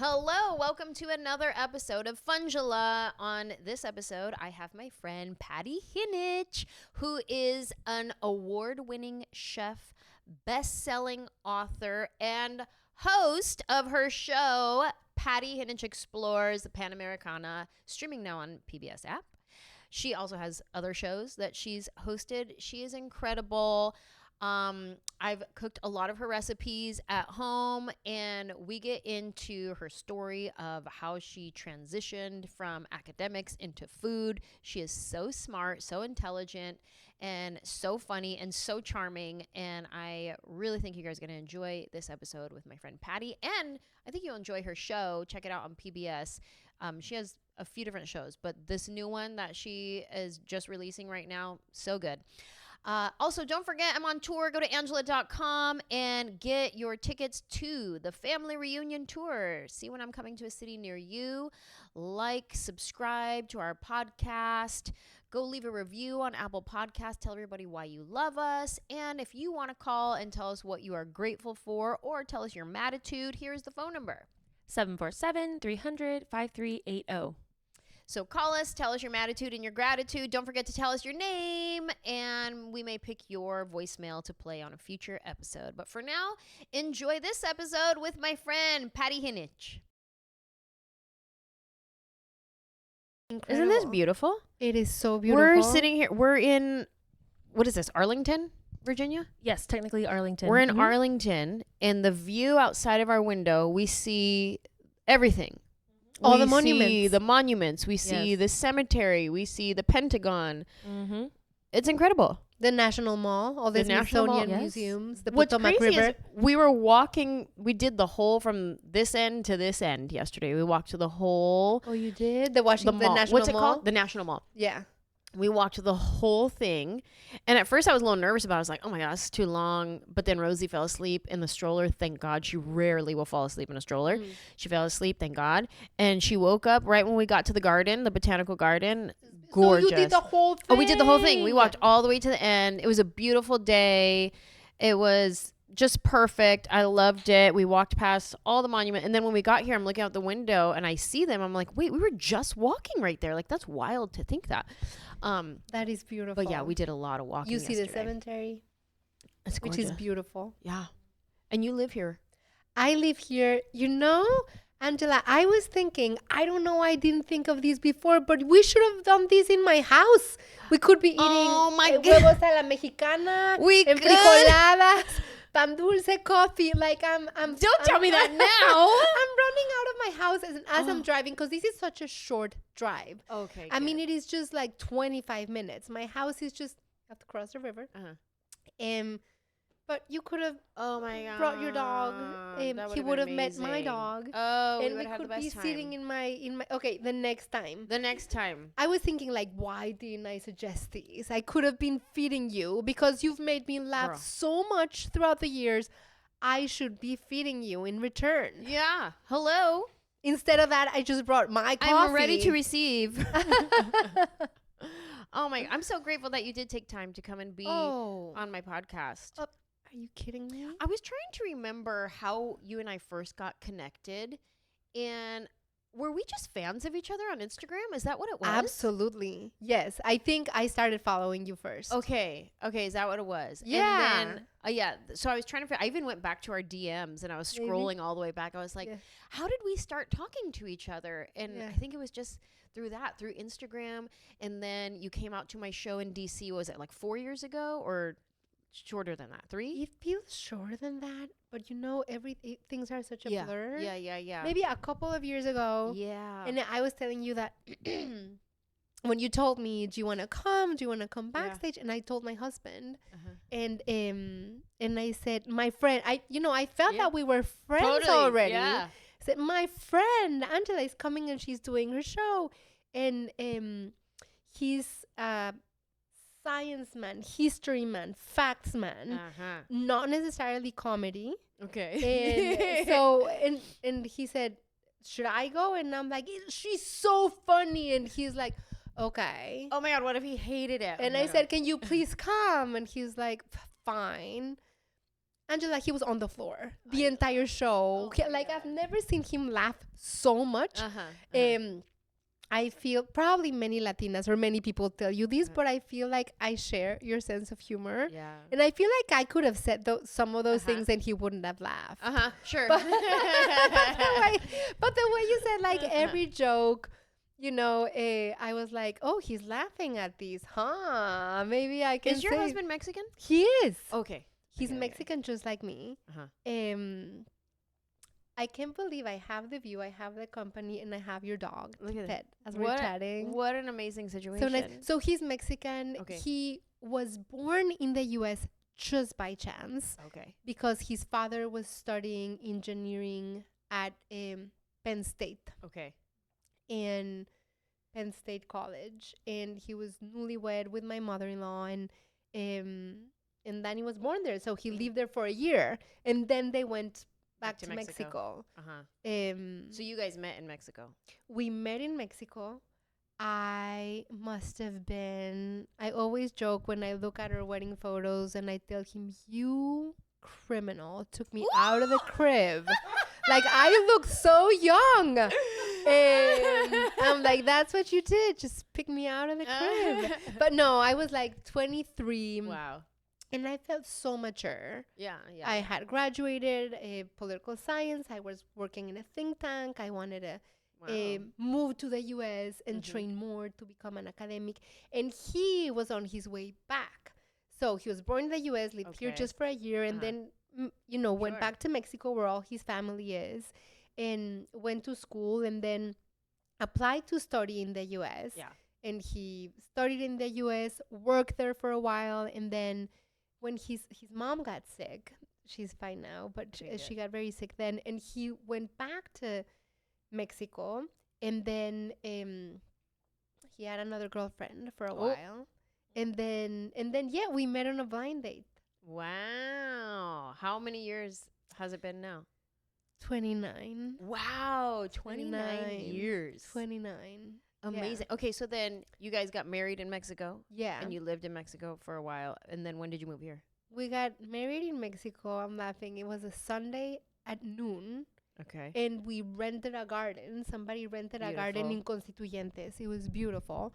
Hello, welcome to another episode of Funjelah. On this episode, I have my friend Pati Jinich, who is an award-winning chef, best-selling author, and host of her show, Pati Jinich Explores Panamericana, streaming now on PBS app. She also has other shows that she's hosted. She is incredible. I've cooked a lot of her recipes at home, and we get into her story of how she transitioned from academics into food. She is so smart, so intelligent, and so funny and so charming. And I really think you guys are going to enjoy this episode with my friend Pati, and I think you'll enjoy her show. Check it out on PBS. She has a few different shows, but this new one that she is just releasing right now, so good. Also, don't forget, I'm on tour. Go to Anjelah.com and get your tickets to the family reunion tour. See when I'm coming to a city near you. Like, subscribe to our podcast. Go leave a review on Apple Podcasts. Tell everybody why you love us. And if you want to call and tell us what you are grateful for or tell us your matitude, here's the phone number. 747-300-5380. So call us, tell us your matitude and your gratitude. Don't forget to tell us your name, and we may pick your voicemail to play on a future episode. But for now, enjoy this episode with my friend, Pati Jinich. Incredible. Isn't this beautiful? It is so beautiful. We're sitting here. We're in, what is this, Arlington, Virginia? Yes, technically Arlington. We're in Arlington, and the view outside of our window, we see everything. All the monuments. We see the cemetery. We see the Pentagon. Mm-hmm. It's incredible. The National Mall, all the Smithsonian museums, the What's Potomac crazy River. is we were walking. We did the whole from this end to this end yesterday. We walked to the whole. Oh, you did? The Washington mall. National What's it Mall? called? The National Mall. Yeah. We walked the whole thing. And at first I was a little nervous about it. I was like, oh my God, it's too long. But then Rosie fell asleep in the stroller. Thank God. She rarely will fall asleep in a stroller. She fell asleep. Thank God. And she woke up right when we got to the garden, the botanical garden. Gorgeous. So you did the whole thing? Oh, we did the whole thing. We walked all the way to the end. It was a beautiful day. It was just perfect. I loved it. We walked past all the monuments. And then when we got here, I'm looking out the window and I see them. I'm like, wait, we were just walking right there. Like, that's wild to think that. That is beautiful. But yeah, we did a lot of walking. You see yesterday. the cemetery, It's which is beautiful. Yeah. And you live here. I live here. You know, Anjelah, I was thinking, I don't know, I didn't think of these before, but we should have done this in my house. We could be eating huevos a la mexicana, We could. frijoladas, pan dulce, coffee. Like I'm Don't tell me that now. I'm running out of my house as I'm driving because this is such a short drive. Okay. I mean, it is just like 25 minutes. My house is just have to cross the river. But you could have brought your dog. He would have met my dog. Oh, and we could be sitting in my the next time. The next time. I was thinking, like, why didn't I suggest these? I could have been feeding you because you've made me laugh so much throughout the years. I should be feeding you in return. Yeah. Hello. Instead of that, I just brought my coffee. I'm ready to receive. Oh my! I'm so grateful that you did take time to come and be on my podcast. Are you kidding me? I was trying to remember how you and I first got connected, and were we just fans of each other on Instagram? Is that what it was? Absolutely. Yes. I think I started following you first. Okay. Is that what it was? Yeah. And then, so I was trying to I even went back to our DMs and I was scrolling all the way back. I was like, how did we start talking to each other? And I think it was just through Instagram. And then you came out to my show in DC. Was it like 4 years ago or shorter than that? 3? It feels shorter than that, but you know, things are such a blur. Yeah. Maybe a couple of years ago. Yeah. And I was telling you that when you told me, do you want to come? Do you want to come backstage? Yeah. And I told my husband, and I said, my friend, I felt that we were friends already. Yeah. I said, my friend Anjelah is coming and she's doing her show, and he's science man, history man, facts man, not necessarily comedy. Okay. And so and he said, should I go? And I'm like, she's so funny. And he's like, okay. Oh my God, what if he hated it? And I said, can you please come? And he's like, fine. Anjelah, he was on the floor the entire show. I've never seen him laugh so much. I feel probably many Latinas or many people tell you this, but I feel like I share your sense of humor. Yeah. And I feel like I could have said some of those things and he wouldn't have laughed. Sure. But the way you said, like, every joke, you know, I was like, oh, he's laughing at these, huh? Maybe I can. Is your husband Mexican? He is. Okay. He's Mexican, just like me. I can't believe I have the view, I have the company, and I have your dog. Look at pet as we're chatting. What an amazing situation. So nice. So he's Mexican. Okay. He was born in the U.S. just by chance. Okay. Because his father was studying engineering at Penn State. Okay. In Penn State College, and he was newlywed with my mother-in-law, and then he was born there. So he lived there for a year, and then they went back to Mexico. So you guys met in Mexico? We met in Mexico. I must have been, I always joke when I look at our wedding photos and I tell him, you criminal took me out of the crib. Like, I look so young. I'm like, that's what you did. Just pick me out of the crib. But no, I was like 23. Wow. And I felt so mature. Yeah. I had graduated political science. I was working in a think tank. I wanted to move to the U.S. and train more to become an academic. And he was on his way back. So he was born in the U.S., lived here just for a year, and then, went back to Mexico where all his family is, and went to school, and then applied to study in the U.S. Yeah. And he studied in the U.S., worked there for a while, and then when his mom got sick, she's fine now, but she got very sick then, and he went back to Mexico, and then he had another girlfriend for a while, and then we met on a blind date. Wow. How many years has it been now? 29. Wow, 29 years. 29. Amazing. Yeah. Okay, so then you guys got married in Mexico. Yeah. And you lived in Mexico for a while. And then when did you move here? We got married in Mexico. I'm laughing. It was a Sunday at noon. Okay. And we rented a garden. Somebody rented a garden in Constituyentes. It was beautiful.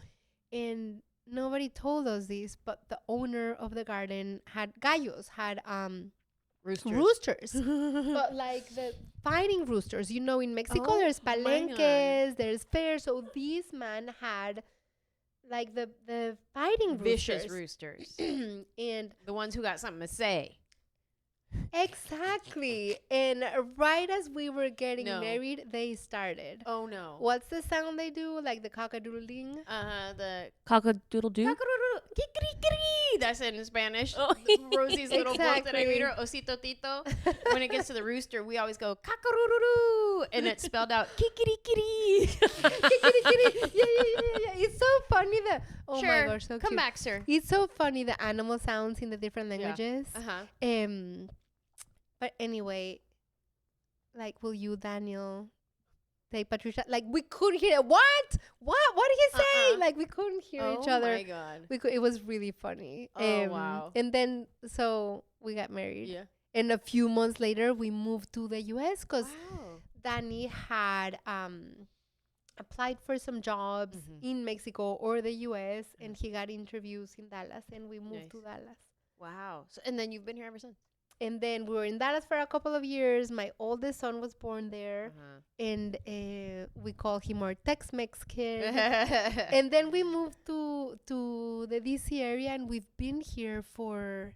And nobody told us this, but the owner of the garden had gallos, had roosters. But like the fighting roosters, in Mexico there's palenques, there's fairs. So this man had like the fighting vicious roosters. And the ones who got something to say. Exactly. And right as we were getting married, they started. Oh no. What's the sound they do? Like the cock-a-doodle-ding? The cock-a-doodle-doo? Cock-a-doodle-doo. That's in Spanish. Rosie's little book that I read her, Osito Tito. When it gets to the rooster, we always go cock-a-doodle-doo. And it's spelled out kikiri-kiri. Kikiri-kiri. Yeah. It's so funny that, my gosh, so come cute. back, sir. It's so funny the animal sounds in the different languages. But anyway, like, will you, Daniel, take Patricia? Like, we couldn't hear it. What did he say? Like, we couldn't hear each other. Oh my God. It was really funny. Wow. And then, so we got married. Yeah. And a few months later, we moved to the U.S. because Danny had applied for some jobs in Mexico or the U.S. and he got interviews in Dallas, and we moved to Dallas. Wow. So, and then you've been here ever since? And then we were in Dallas for a couple of years. My oldest son was born there. And we call him our Tex-Mex kid. And then we moved to the D.C. area, and we've been here for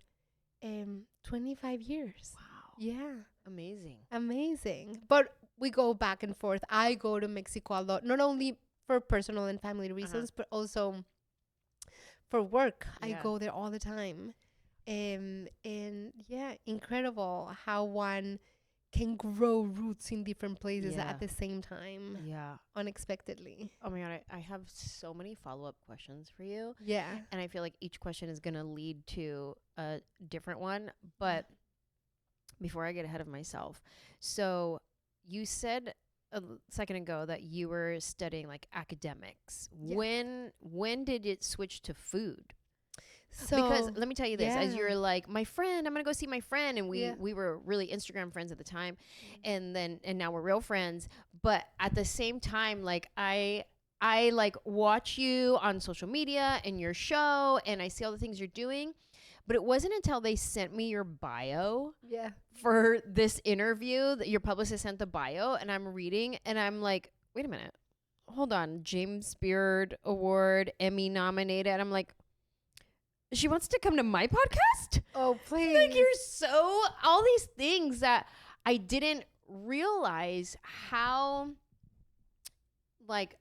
25 years. Wow. Yeah. Amazing. But we go back and forth. I go to Mexico a lot, not only for personal and family reasons, but also for work. I go there all the time. And yeah, incredible how one can grow roots in different places at the same time. Yeah. Unexpectedly. Oh my God. I have so many follow-up questions for you. Yeah. And I feel like each question is going to lead to a different one. But before I get ahead of myself, so you said a second ago that you were studying like academics. Yeah. When did it switch to food? So because let me tell you this, as yeah. you're like, my friend, I'm gonna go see my friend, and Yeah. we were really Instagram friends at the time, and now we're real friends. But at the same time, like I like watch you on social media and your show, and I see all the things you're doing. But it wasn't until they sent me your bio Yeah. for this interview that your publicist sent the bio, and I'm reading, and I'm like, wait a minute, hold on, James Beard Award, Emmy nominated. And I'm like, she wants to come to my podcast? Oh, please. Like, you're so, all these things that I didn't realize how, like,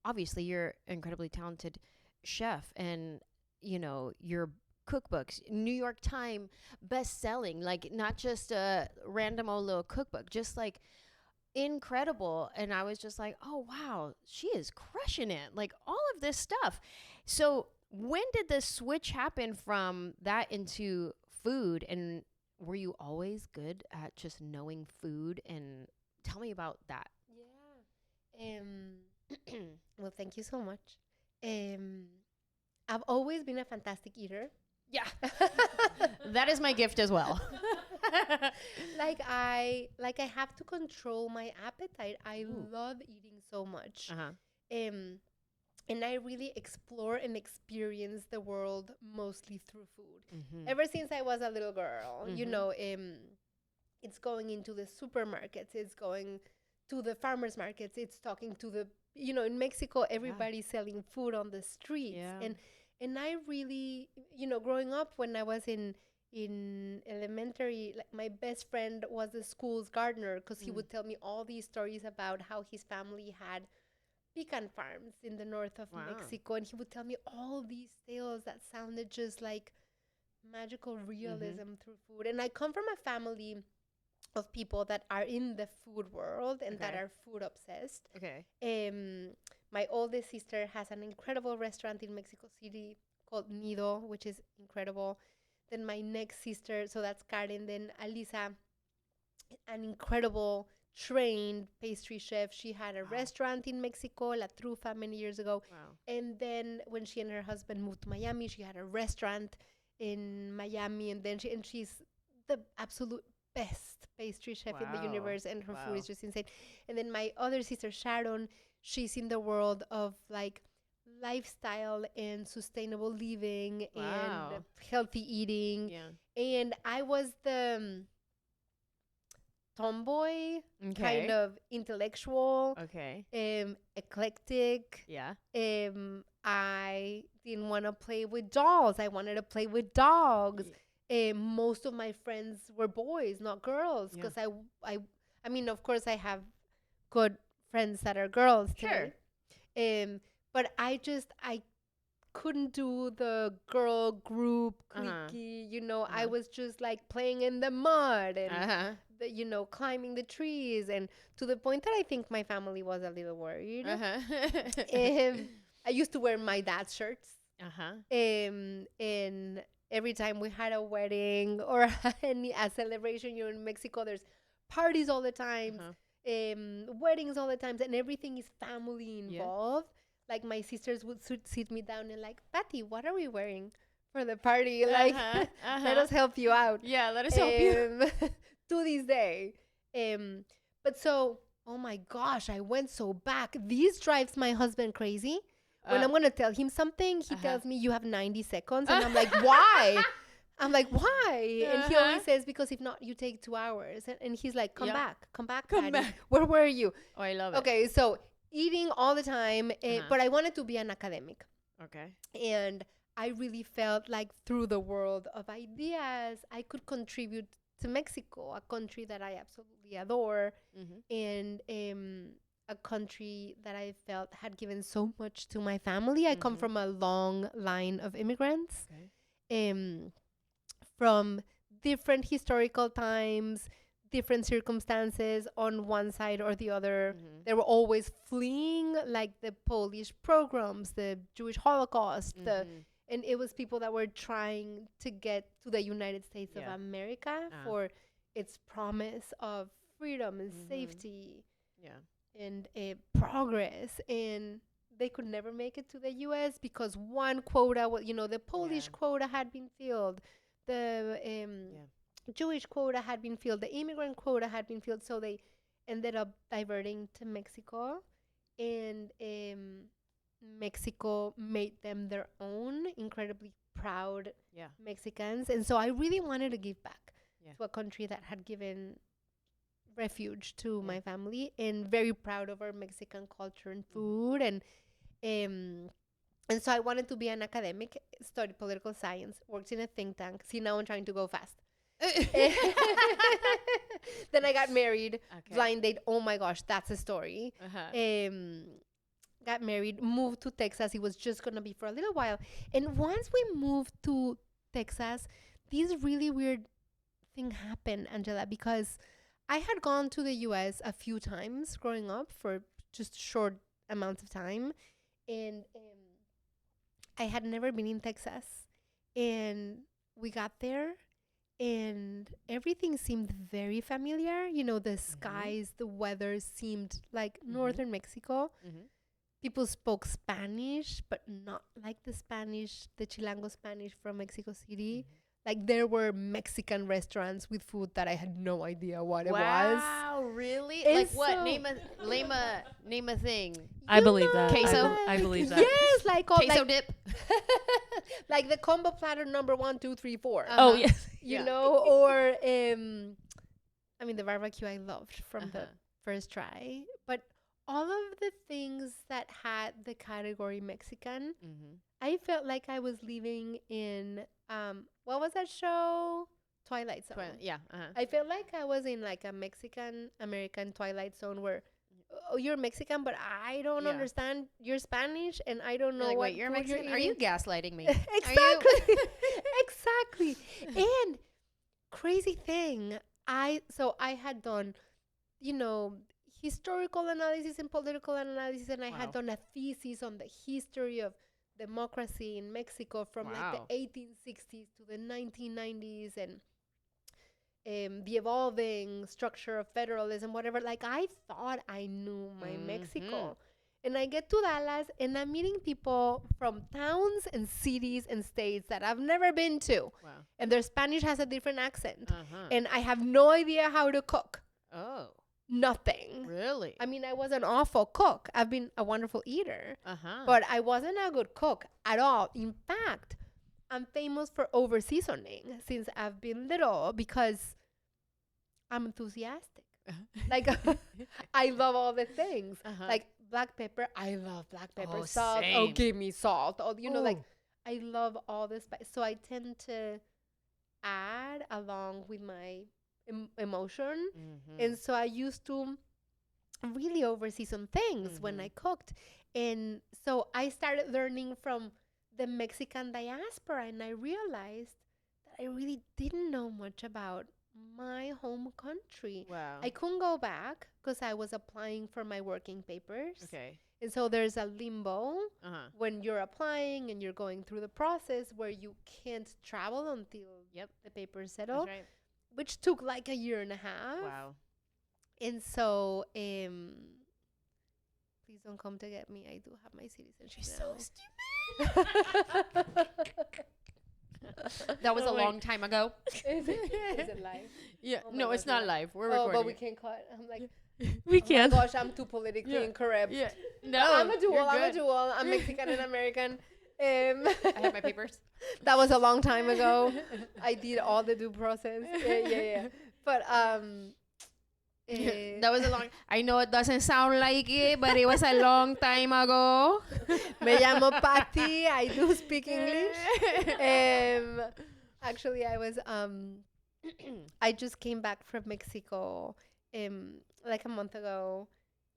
obviously you're an incredibly talented chef, and, you know, your cookbooks, New York Times best-selling, like not just a random old little cookbook, just like incredible. And I was just like, oh wow, she is crushing it, like all of this stuff. So when did the switch happen from that into food, and were you always good at just knowing food? And tell me about that. Yeah. Well, thank you so much. I've always been a fantastic eater. Yeah. That is my gift as well. like I have to control my appetite. I love eating so much. And I really explore and experience the world mostly through food. Ever since I was a little girl, you know, it's going into the supermarkets, it's going to the farmers markets, it's talking to the, you know, in Mexico, everybody's selling food on the streets. And I really, you know, growing up when I was in elementary, like my best friend was the school's gardener, because he would tell me all these stories about how his family had pecan farms in the north of Mexico. And he would tell me all these tales that sounded just like magical realism through food. And I come from a family of people that are in the food world and that are food obsessed. My oldest sister has an incredible restaurant in Mexico City called Nido, which is incredible. Then my next sister, so that's Karen, then Alisa, an incredible trained pastry chef. She had a restaurant in Mexico, La Trufa, many years ago. And then when she and her husband moved to Miami, she had a restaurant in Miami. And then she's the absolute best pastry chef in the universe, and her food is just insane. And then my other sister, Sharon, she's in the world of like lifestyle and sustainable living and healthy eating. And I was the tomboy, kind of intellectual, eclectic. I didn't want to play with dolls. I wanted to play with dogs. Most of my friends were boys, not girls, because I mean, of course, I have good friends that are girls today. But I couldn't do the girl group cliquey, you know. I was just like playing in the mud and you know, climbing the trees, and to the point that I think my family was a little worried. I used to wear my dad's shirts. And every time we had a wedding or a celebration, you know, in Mexico, there's parties all the time, weddings all the time, and everything is family involved. Like my sisters would sit me down and like, Pati, what are we wearing for the party? Like, let us help you out. Yeah, let us help you. To this day. But so, oh my gosh, I went so back. This drives my husband crazy. When I'm going to tell him something, he tells me, you have 90 seconds. And I'm like, why? I'm like, why? And he always says, because if not, you take 2 hours. And he's like, come back, Patty. Where were you? Oh, I love it. Okay, so eating all the time, but I wanted to be an academic. And I really felt like through the world of ideas, I could contribute to Mexico, a country that I absolutely adore, and a country that I felt had given so much to my family. I come from a long line of immigrants, from different historical times, different circumstances on one side or the other. They were always fleeing, like the Polish pogroms, the Jewish Holocaust, and it was people that were trying to get to the United States of America for its promise of freedom and safety and progress. And they could never make it to the U.S. because one quota, the Polish quota had been filled, the Jewish quota had been filled, the immigrant quota had been filled, so they ended up diverting to Mexico, and Mexico made them their own incredibly proud Mexicans. And so I really wanted to give back to a country that had given refuge to my family, and very proud of our Mexican culture and food. And so I wanted to be an academic, studied political science, worked in a think tank. See, now I'm trying to go fast. Then I got married, blind date. Oh my gosh, that's a story. Got married, moved to Texas. It was just gonna be for a little while, and once we moved to Texas, this really weird thing happened, Anjelah, because I had gone to the US a few times growing up for just short amounts of time, and I had never been in Texas. And we got there, and everything seemed very familiar. The skies, the weather seemed like northern Mexico. People spoke Spanish, but not like the Chilango Spanish from Mexico City. Like, there were Mexican restaurants with food that I had no idea what it was. Wow, really? And like what? Name a thing. I believe that. Queso? I believe that. Yes, like all Queso dip. like the combo platter number 1, 2, 3, 4. Oh yes. You know, or I mean, the barbecue I loved from the first try, but all of the things that had the category Mexican, I felt like I was living in what was that show? Twilight Zone. I felt like I was in like a Mexican American Twilight Zone where you're Mexican, but I don't understand your Spanish, and I don't know what wait, you're Mexican? You're Are you gaslighting me? Exactly. Exactly. And crazy thing, I had done, historical analysis and political analysis, and I had done a thesis on the history of democracy in Mexico from like the 1860s to the 1990s, and the evolving structure of federalism, whatever. Like, I thought I knew my Mexico. And I get to Dallas, and I'm meeting people from towns and cities and states that I've never been to. Wow. And their Spanish has a different accent. And I have no idea how to cook. Oh. Nothing. Really? I mean, I was an awful cook. I've been a wonderful eater. But I wasn't a good cook at all. In fact, I'm famous for over seasoning since I've been little because I'm enthusiastic. Like, I love all the things. Like black pepper. I love black pepper. Salt. Same. Oh, give me salt. Oh, like, I love all this spice. So I tend to add along with my emotion. And so I used to really over season things when I cooked. And so I started learning from the Mexican diaspora, and I realized that I really didn't know much about my home country. Wow. I couldn't go back because I was applying for my working papers. Okay. And so there's a limbo when you're applying and you're going through the process where you can't travel until the papers settle. That's right. Which took like a year and a half. Wow. And so, please don't come to get me. I do have my citizenship. She's now. so stupid. That was a long time ago. Is it live? Yeah. Oh my no, gosh, it's not yeah. live. We're Oh, recording. but we can't cut. I'm like, We oh can. my gosh, I'm too politically incorrect. Yeah. No, I'm a dual. you're I'm a good. dual. I'm Mexican and American. I have my papers. That was a long time ago. I did all the due process. Yeah. But That was a long. I know it doesn't sound like it, but it was a long time ago. Me llamo Pati. I do speak English. Actually, I was I just came back from Mexico like a month ago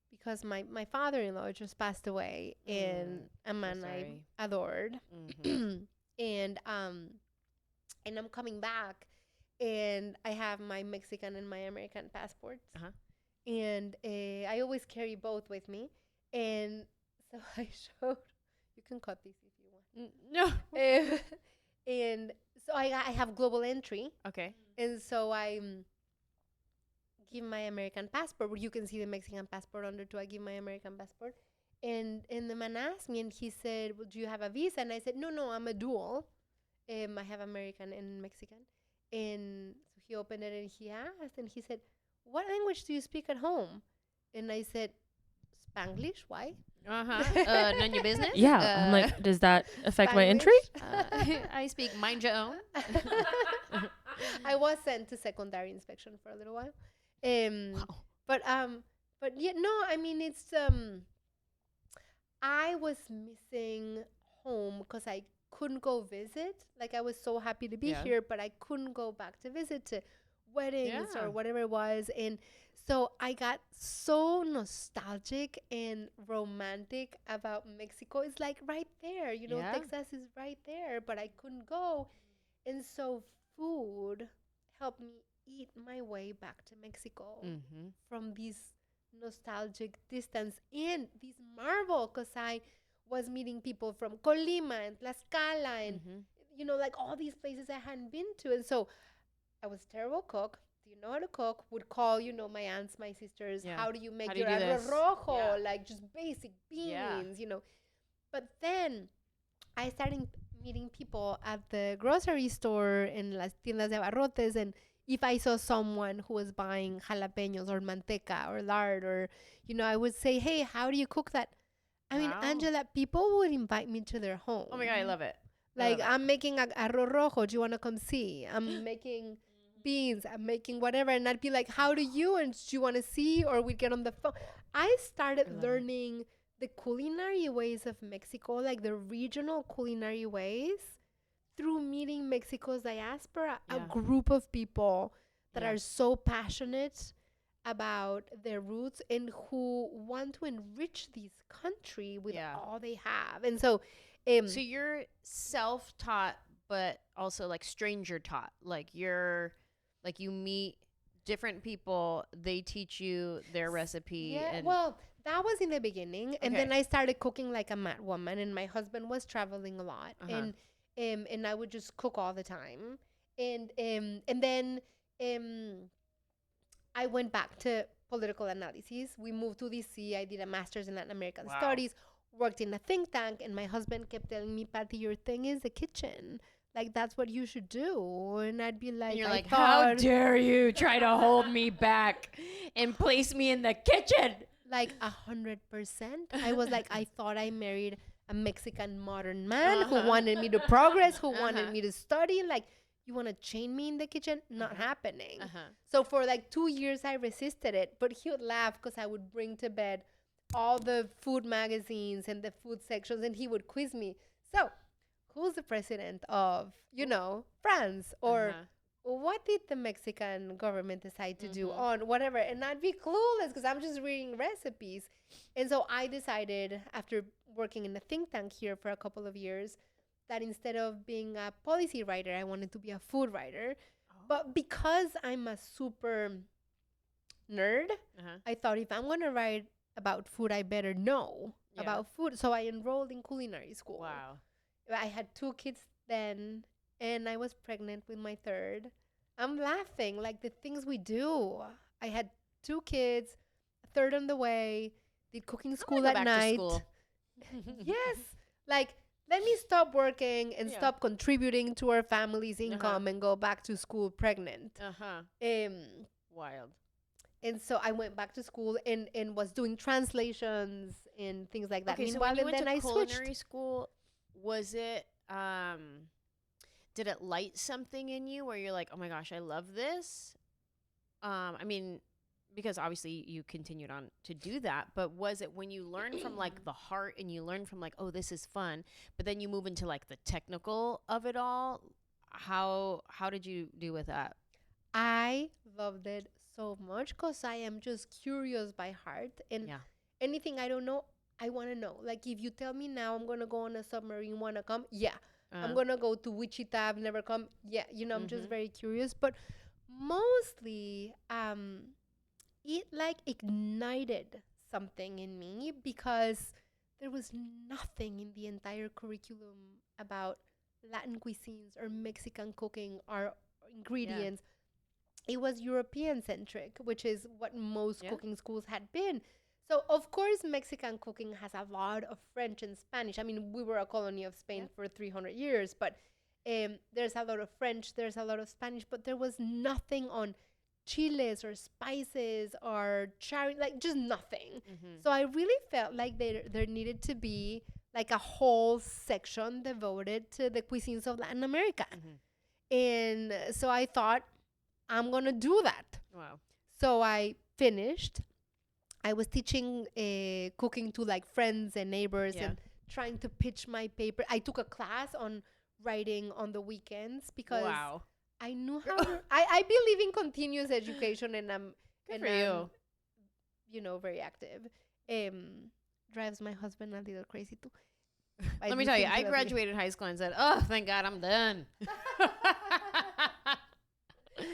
because my father-in-law just passed away, and a man I adored. And I'm coming back, and I have my Mexican and my American passports. And I always carry both with me. And so I showed, you can cut this if you want. No. And so I have global entry. Okay. And so I give my American passport, where you can see the Mexican passport under too. I give my American passport. And the man asked me, and he said, well, do you have a visa? And I said, no, I'm a dual. I have American and Mexican. And so he opened it and he asked, and he said, what language do you speak at home? And I said, Spanglish. Why? None of your business? Yeah. I'm like, does that affect my entry? I speak mind your own. I was sent to secondary inspection for a little while. Wow. But yeah, no, I mean, it's, I was missing home because I couldn't go visit. Like, I was so happy to be here, but I couldn't go back to visit to weddings or whatever it was. And so I got so nostalgic and romantic about Mexico. It's like right there, you know, Texas is right there, but I couldn't go. And so food helped me eat my way back to Mexico from these nostalgic distance and this marvel, because I was meeting people from Colima and Tlaxcala and you know, like all these places I hadn't been to. And so I was a terrible cook. Do you know how to cook? Would call, you know, my aunts, my sisters, how do you make your arroz rojo? Like just basic beans, you know. But then I started meeting people at the grocery store in las tiendas de abarrotes, and if I saw someone who was buying jalapenos or manteca or lard, or, you know, I would say, hey, how do you cook that? I mean, Anjela, people would invite me to their home. Oh my God, I love it. Like, I'm making arroz rojo. Do you want to come see? I'm making beans. I'm making whatever. And I'd be like, how do you? And do you want to see? Or we'd get on the phone. I started learning the culinary ways of Mexico, like the regional culinary ways, through meeting Mexico's diaspora, a group of people that are so passionate about their roots and who want to enrich this country with all they have. And so so you're self-taught, but also like stranger taught. Like you're like, you meet different people, they teach you their recipe. And well, that was in the beginning. And then I started cooking like a mad woman, and my husband was traveling a lot. And I would just cook all the time. And then I went back to political analysis. We moved to DC. I did a master's in Latin American studies, worked in a think tank, and my husband kept telling me, Pati, your thing is the kitchen. Like, that's what you should do. And I'd be like, and you're like, how dare you try to hold me back and place me in the kitchen? Like 100%. I was like, I thought I married a Mexican modern man who wanted me to progress, who wanted me to study. Like, you want to chain me in the kitchen? Not happening. So for like 2 years, I resisted it. But he would laugh because I would bring to bed all the food magazines and the food sections, and he would quiz me. So, who's the president of, you know, France? Or what did the Mexican government decide to do on whatever? And I'd be clueless because I'm just reading recipes. And so I decided, after working in a think tank here for a couple of years, that instead of being a policy writer, I wanted to be a food writer. But because I'm a super nerd, I thought if I'm going to write about food, I better know about food. So I enrolled in culinary school. Wow. I had 2 kids then, and I was pregnant with my third. I'm laughing, like the things we do. I had 2 kids, a third on the way, did cooking school at night. Yes. Like, let me stop working and stop contributing to our family's income and go back to school pregnant. Wild. And so I went back to school and was doing translations and things like that. Okay, meanwhile, so when you went to switched. culinary school, was it, did it light something in you where you're like, oh my gosh, I love this? I mean, because obviously you continued on to do that, but was it when you learned from like the heart and you learned from like, oh, this is fun, but then you move into like the technical of it all? How did you do with that? I loved it so much because I am just curious by heart, and anything I don't know, I want to know. Like, if you tell me now I'm going to go on a submarine, want to come? Yeah. I'm going to go to Wichita, I've never come. Yeah. You know, I'm just very curious. But mostly, it like ignited something in me because there was nothing in the entire curriculum about Latin cuisines or Mexican cooking or ingredients. It was European centric, which is what most cooking schools had been. So, of course, Mexican cooking has a lot of French and Spanish. I mean, we were a colony of Spain for 300 years, but there's a lot of French, there's a lot of Spanish, but there was nothing on chiles or spices or cherry, like just nothing. So I really felt like there needed to be like a whole section devoted to the cuisines of Latin America. And so I thought, I'm going to do that. Wow. So I finished. I was teaching cooking to like friends and neighbors and trying to pitch my paper. I took a class on writing on the weekends because I knew how I believe in continuous education, and I'm very active. Drives my husband a little crazy too. Let me tell you, I graduated high school and said, "Oh, thank God, I'm done."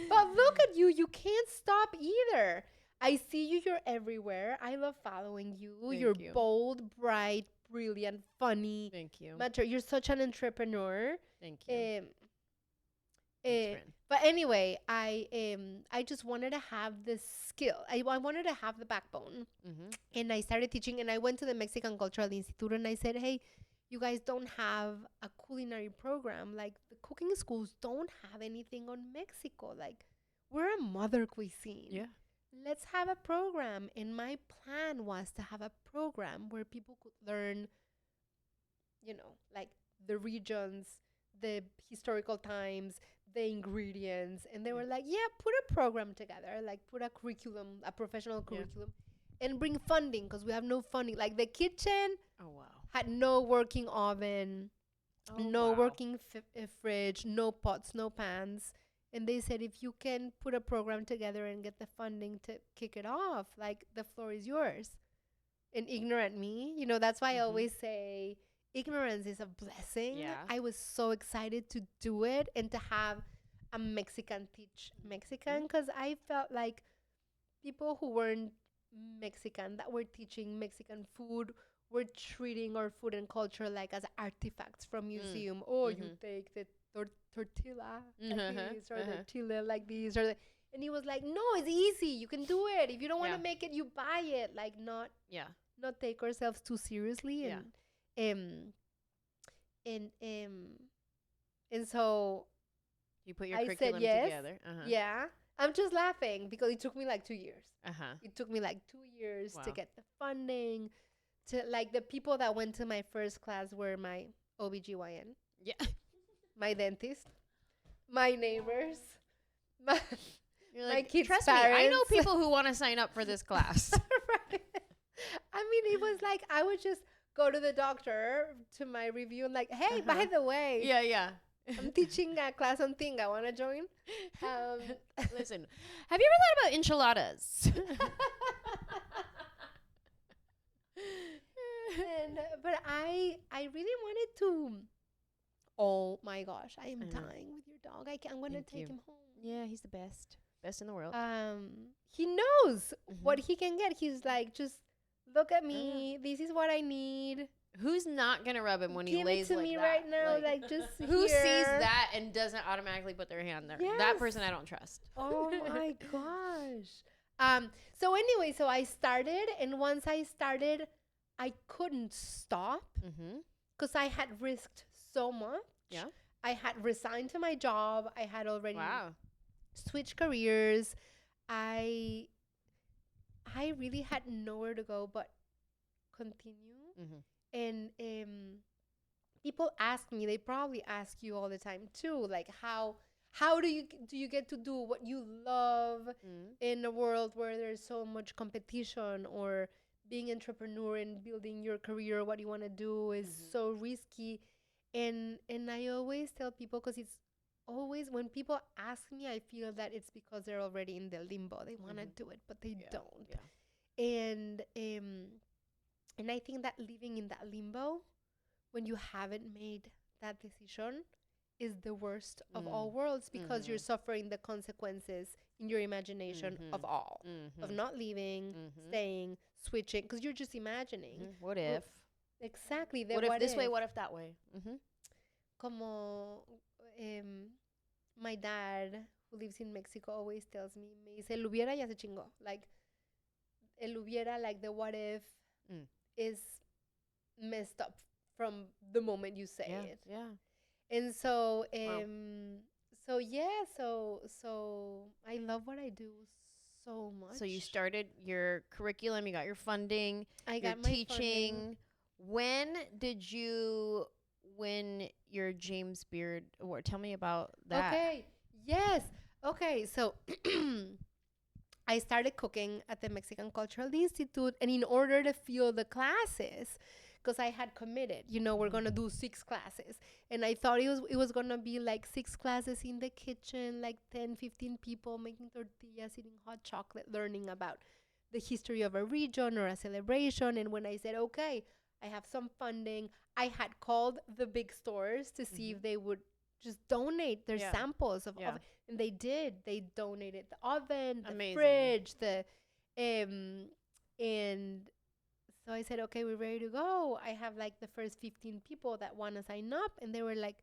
But look at you. You can't stop either. I see you. You're everywhere. I love following you. You're bold, bright, brilliant, funny. Thank you. You're such an entrepreneur. Thank you. But anyway, I just wanted to have this skill. I wanted to have the backbone. And I started teaching, and I went to the Mexican Cultural Institute, and I said, hey, you guys don't have a culinary program. Like, the cooking schools don't have anything on Mexico. Like, we're a mother cuisine. Yeah. Let's have a program. And my plan was to have a program where people could learn, like the regions, the historical times, the ingredients. And they were like, yeah, put a program together, like put a curriculum, a professional curriculum, and bring funding, because we have no funding. Like, the kitchen had no working oven, no working fridge, no pots, no pans. And they said, if you can put a program together and get the funding to kick it off, like, the floor is yours. And ignorant me, that's why I always say ignorance is a blessing. Yeah. I was so excited to do it and to have a Mexican teach Mexican, because I felt like people who weren't Mexican, that were teaching Mexican food, were treating our food and culture like as artifacts from museum. You take the tortilla like this, or the chile like this, and he was like, no, it's easy, you can do it. If you don't want to make it, you buy it. Like, not take ourselves too seriously. And so you put your curriculum together. Yeah, I'm just laughing because it took me like 2 years. It took me like 2 years to get the funding. To, like, the people that went to my first class were my OBGYN. Yeah. My dentist, my neighbors, my kids' trust parents. me, I know people who want to sign up for this class. Right. I mean, it was like I would just go to the doctor to my review and like, hey, by the way, I'm teaching a class on Tinga. Want to join? Listen, have you ever thought about enchiladas? But I really wanted to. Oh my gosh, I am dying with your dog. I'm gonna take him home. Yeah, he's the best in the world. He knows what he can get. He's like, just look at me. This is what I need. Who's not gonna rub him when he lays like that? Give it to me right now. Like just who sees that and doesn't automatically put their hand there? Yes. That person I don't trust. Oh my gosh. So anyway, so I started, and once I started, I couldn't stop because I had risked so much. Yeah. I had resigned to my job. I had already switched careers. I really had nowhere to go but continue. And people ask me, they probably ask you all the time too, like, how do you get to do what you love in a world where there's so much competition, or being entrepreneur and building your career, what you want to do is so risky. And I always tell people, because it's always when people ask me, I feel that it's because they're already in the limbo. They want to do it, but they don't. And I think that living in that limbo, when you haven't made that decision, is the worst of all worlds, because you're suffering the consequences in your imagination of not leaving, staying, switching, because you're just imagining. What if? Exactly. What if this way? What if that way? Como my dad, who lives in Mexico, always tells me, me dice, lo hubiera ya se chingó. Like, el hubiera, like the what if, is messed up from the moment you say it. Yeah. And so, Wow. so I love what I do so much. So you started your curriculum, you got your funding, I your got my teaching. funding. When did you win your James Beard Award? Tell me about that. Okay. Yes. Okay. So I started cooking at the Mexican Cultural Institute, and in order to fill the classes, because I had committed, we're gonna do 6 classes, and I thought it was gonna be like 6 classes in the kitchen, like 10, 15 people making tortillas, eating hot chocolate, learning about the history of a region or a celebration. And when I said, okay, I have some funding, I had called the big stores to see if they would just donate their samples of oven. And they did. They donated the oven, the fridge, and so I said, okay, we're ready to go. I have like the first 15 people that want to sign up, and they were like,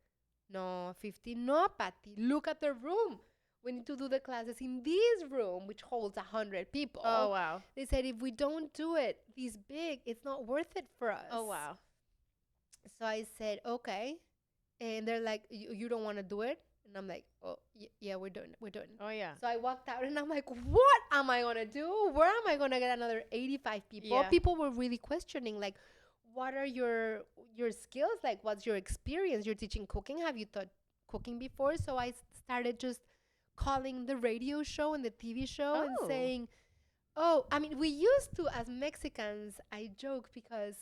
no, 15, no, Pati, look at the room. We need to do the classes in this room, which holds 100 people. Oh, wow. They said, if we don't do it this big, it's not worth it for us. Oh, wow. So I said, okay. And they're like, you don't want to do it? And I'm like, oh, yeah, we're doing it. Oh, yeah. So I walked out and I'm like, what am I going to do? Where am I going to get another 85 people? Yeah. People were really questioning, like, what are your skills? Like, what's your experience? You're teaching cooking. Have you taught cooking before? So I started just calling the radio show and the TV show and saying, I mean, we used to, as Mexicans, I joke because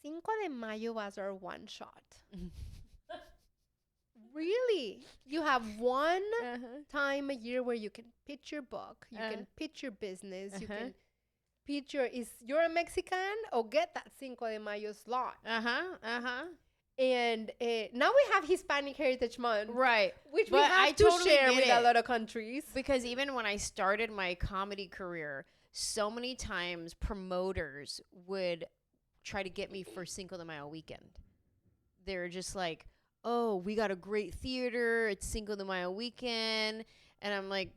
Cinco de Mayo was our one shot. Really? You have one time a year where you can pitch your book, you can pitch your business, you can pitch you're a Mexican, or get that Cinco de Mayo slot. And now we have Hispanic Heritage Month. Right. Which we have to share with a lot of countries. Because even when I started my comedy career, so many times promoters would try to get me for Cinco de Mayo weekend. They were just like, oh, we got a great theater. It's Cinco de Mayo weekend. And I'm like,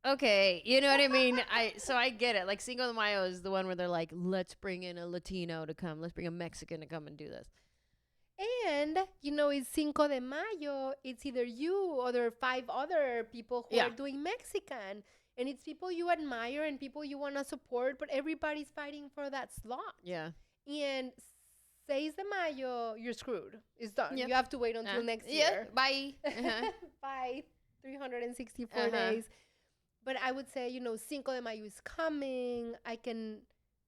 okay. You know what I mean? So I get it. Like Cinco de Mayo is the one where they're like, let's bring in a Latino to come. Let's bring a Mexican to come and do this. And, it's Cinco de Mayo. It's either you or there are 5 other people who are doing Mexican. And it's people you admire and people you want to support, but everybody's fighting for that slot. Yeah. And 6 de Mayo, you're screwed. It's done. Yep. You have to wait until next year. Bye. Bye. 364 days. But I would say, Cinco de Mayo is coming. I can,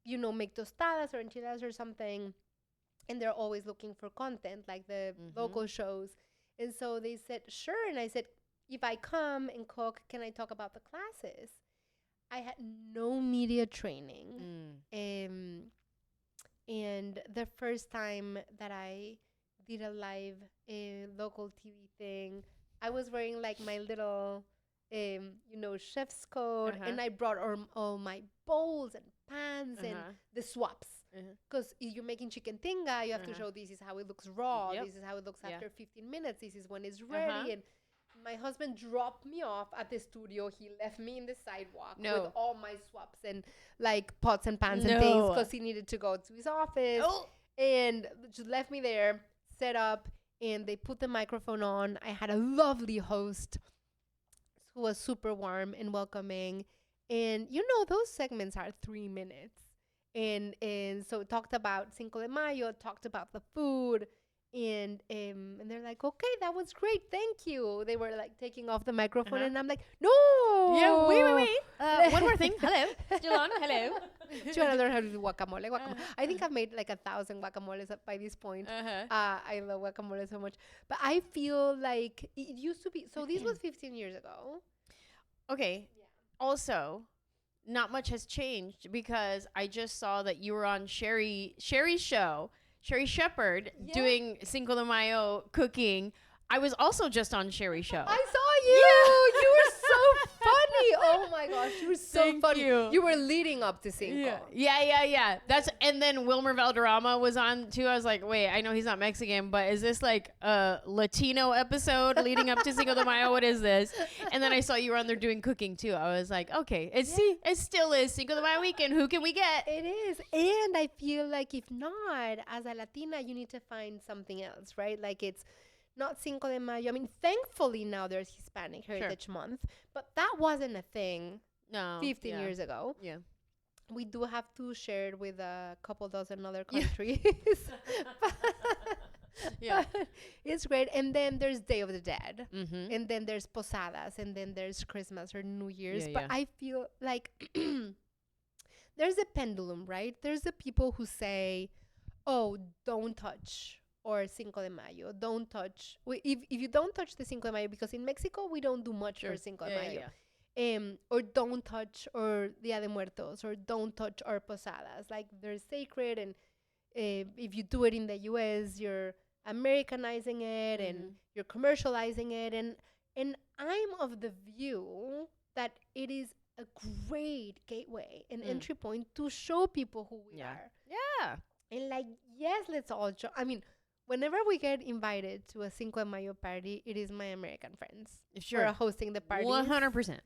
make tostadas or enchiladas or something. And they're always looking for content, like the local shows. And so they said, sure. And I said, if I come and cook, can I talk about the classes? I had no media training. And the first time that I did a live local TV thing, I was wearing like my little, chef's coat. And I brought all my bowls and pans and the swaps. Because if you're making chicken tinga, you have to show this is how it looks raw. This is how it looks after 15 minutes. This is when it's ready. And my husband dropped me off at the studio. He left me in the sidewalk with all my swaps and like pots and pans and things because he needed to go to his office. And just left me there, set up, and they put the microphone on. I had a lovely host who was super warm and welcoming. And, those segments are 3 minutes. And so talked about Cinco de Mayo, talked about the food. And they're like, okay, that was great. Thank you. They were like taking off the microphone and I'm like, no. Yeah, wait. One more thing. Hello. Jolon, hello. Do you want to learn how to do guacamole? I think I've made like 1,000 guacamoles by this point. I love guacamole so much. But I feel like it used to be. So this was 15 years ago. Okay. Yeah. Also, not much has changed because I just saw that you were on Sherry's show. Sherry Shepherd doing Cinco de Mayo cooking. I was also just on Sherry's show. I saw you. You were so Oh my gosh, you were so Thank funny. you. You were leading up to Cinco. Yeah. And then Wilmer Valderrama was on too. I was like, wait, I know he's not Mexican, but is this like a Latino episode leading up to Cinco de Mayo? What is this? And then I saw you were on there doing cooking too. I was like, okay, it still is Cinco de Mayo weekend. Who can we get? It is. And I feel like if not, as a Latina, you need to find something else, right? Like it's not Cinco de Mayo. I mean, thankfully now there's Hispanic Heritage Month, but that wasn't a thing 15 years ago. Yeah. We do have to share it with a couple dozen other countries. Yeah. It's great. And then there's Day of the Dead. Mm-hmm. And then there's Posadas. And then there's Christmas or New Year's. Yeah, but yeah. I feel like there's a pendulum, right? There's the people who say, oh, don't touch. Or Cinco de Mayo, don't touch. If you don't touch the Cinco de Mayo, because in Mexico we don't do much for Cinco de Mayo, or don't touch or Dia de Muertos, or don't touch our posadas. Like they're sacred, and if you do it in the U.S., you're Americanizing it and you're commercializing it. And I'm of the view that it is a great gateway, an entry point to show people who we are. Yeah. And like, yes, let's all I mean, whenever we get invited to a Cinco de Mayo party, it is my American friends who are hosting the party. 100%.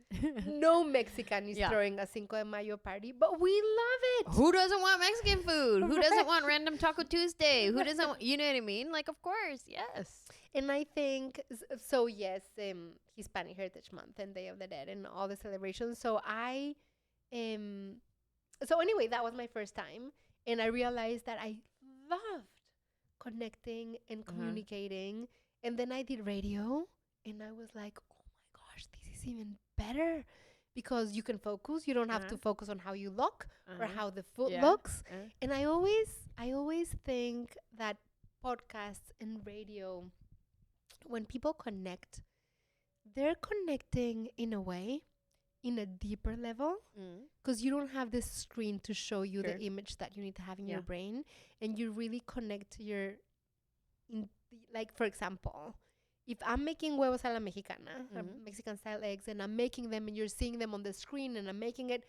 No Mexican is throwing a Cinco de Mayo party, but we love it. Who doesn't want Mexican food? Who doesn't want random Taco Tuesday? Who doesn't want, you know what I mean? Like, of course, yes. And I think, so yes, Hispanic Heritage Month and Day of the Dead and all the celebrations. So so anyway, that was my first time. And I realized that I loved connecting and communicating. And then I did radio, and I was like, oh my gosh, this is even better, because you can focus. You don't have to focus on how you look or how the food looks. And I always think that podcasts and radio, when people connect, they're connecting in a way, in a deeper level, because you don't have this screen to show you the image that you need to have in your brain, and you really connect to your, like, for example, if I'm making huevos a la mexicana, Mexican style eggs, and I'm making them and you're seeing them on the screen and I'm making it,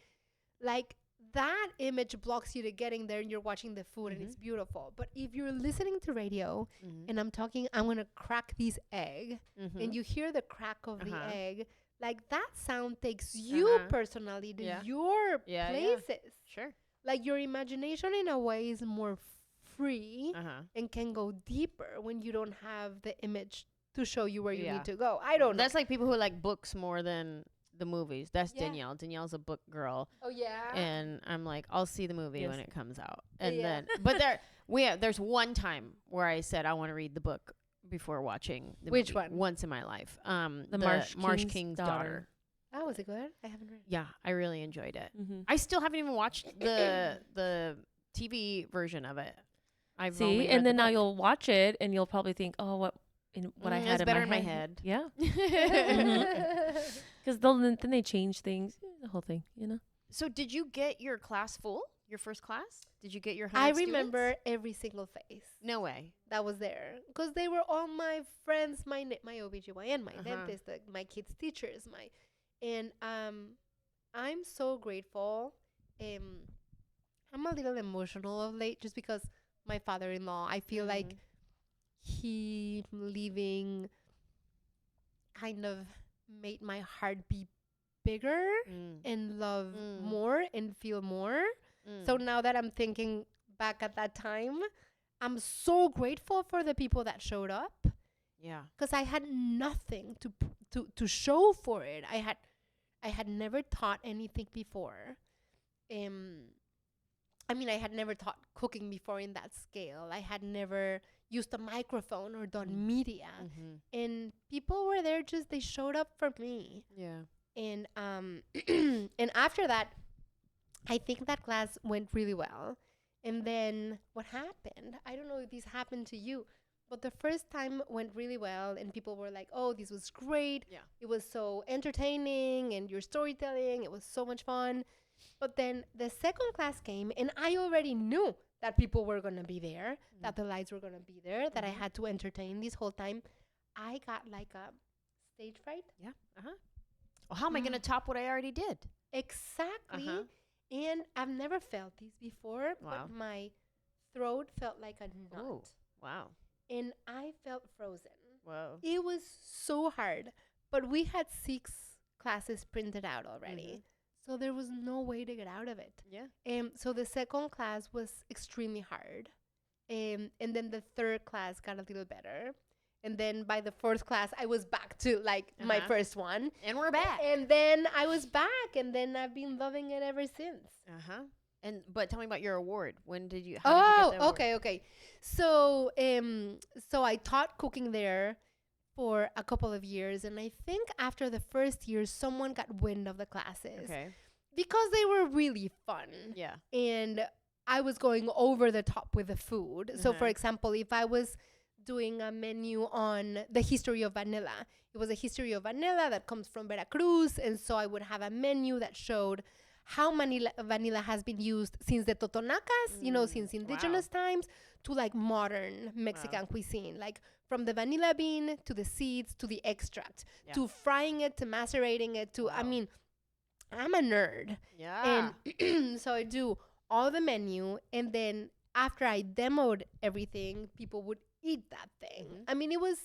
like, that image blocks you to getting there, and you're watching the food and it's beautiful. But if you're listening to radio and I'm talking, I'm going to crack this egg, and you hear the crack of the egg, like, that sound takes you personally to your places. Sure. Like, your imagination in a way is more free and can go deeper when you don't have the image to show you where you need to go. I don't know. That's like people who like books more than the movies. That's Danielle. Danielle's a book girl. Oh, yeah? And I'm like, I'll see the movie when it comes out. And then, but there's one time where I said I want to read the book before watching the Which movie. one? Once in my life. The Marsh King's daughter. Oh, was it good? I haven't read it. Yeah, I really enjoyed it. I still haven't even watched the TV version of it. I've See, and then now you'll watch it and you'll probably think, oh, what I had it's better in my head. Yeah. Because then they change things, the whole thing, you know. So did you get your class full? Your first class? Did you get your 100 I students? remember every single face No way. that was there, because they were all my friends, my OBGYN, my dentist, my kids' teachers, and I'm so grateful. I'm a little emotional of late, just because my father-in-law, I feel like he leaving kind of made my heart be bigger and love more and feel more. So now that I'm thinking back at that time, I'm so grateful for the people that showed up. Yeah. Because I had nothing to show for it. I had never taught anything before. I mean, I had never taught cooking before in that scale. I had never used a microphone or done media. And people were there, just they showed up for me. Yeah. And and after that, I think that class went really well. And then what happened, I don't know if this happened to you, but the first time went really well, and people were like, oh, this was great. Yeah. It was so entertaining, and your storytelling, it was so much fun. But then the second class came, and I already knew that people were going to be there, that the lights were going to be there, that I had to entertain this whole time. I got like a stage fright. Yeah. Well, how am I going to top what I already did? Exactly. And I've never felt these before, but my throat felt like a nut. Oh, wow. And I felt frozen. Whoa. It was so hard, but we had 6 classes printed out already. So there was no way to get out of it. Yeah. So the second class was extremely hard. And then the third class got a little better. And then by the fourth class, I was back to like my first one. And we're back. And then I was back. And then I've been loving it ever since. But tell me about your award. When did you? How did you get the award? Okay. So I taught cooking there for a couple of years, and I think after the first year, someone got wind of the classes. Okay. Because they were really fun. Yeah. And I was going over the top with the food. So, for example, if I was doing a menu on the history of vanilla, it was a history of vanilla that comes from Veracruz, and so I would have a menu that showed how vanilla has been used since the Totonacas, since indigenous times, to like modern Mexican cuisine, like from the vanilla bean to the seeds to the extract, to frying it, to macerating it, to, I mean, I'm a nerd. Yeah. And so I do all the menu, and then after I demoed everything, people would eat that thing. I mean, it was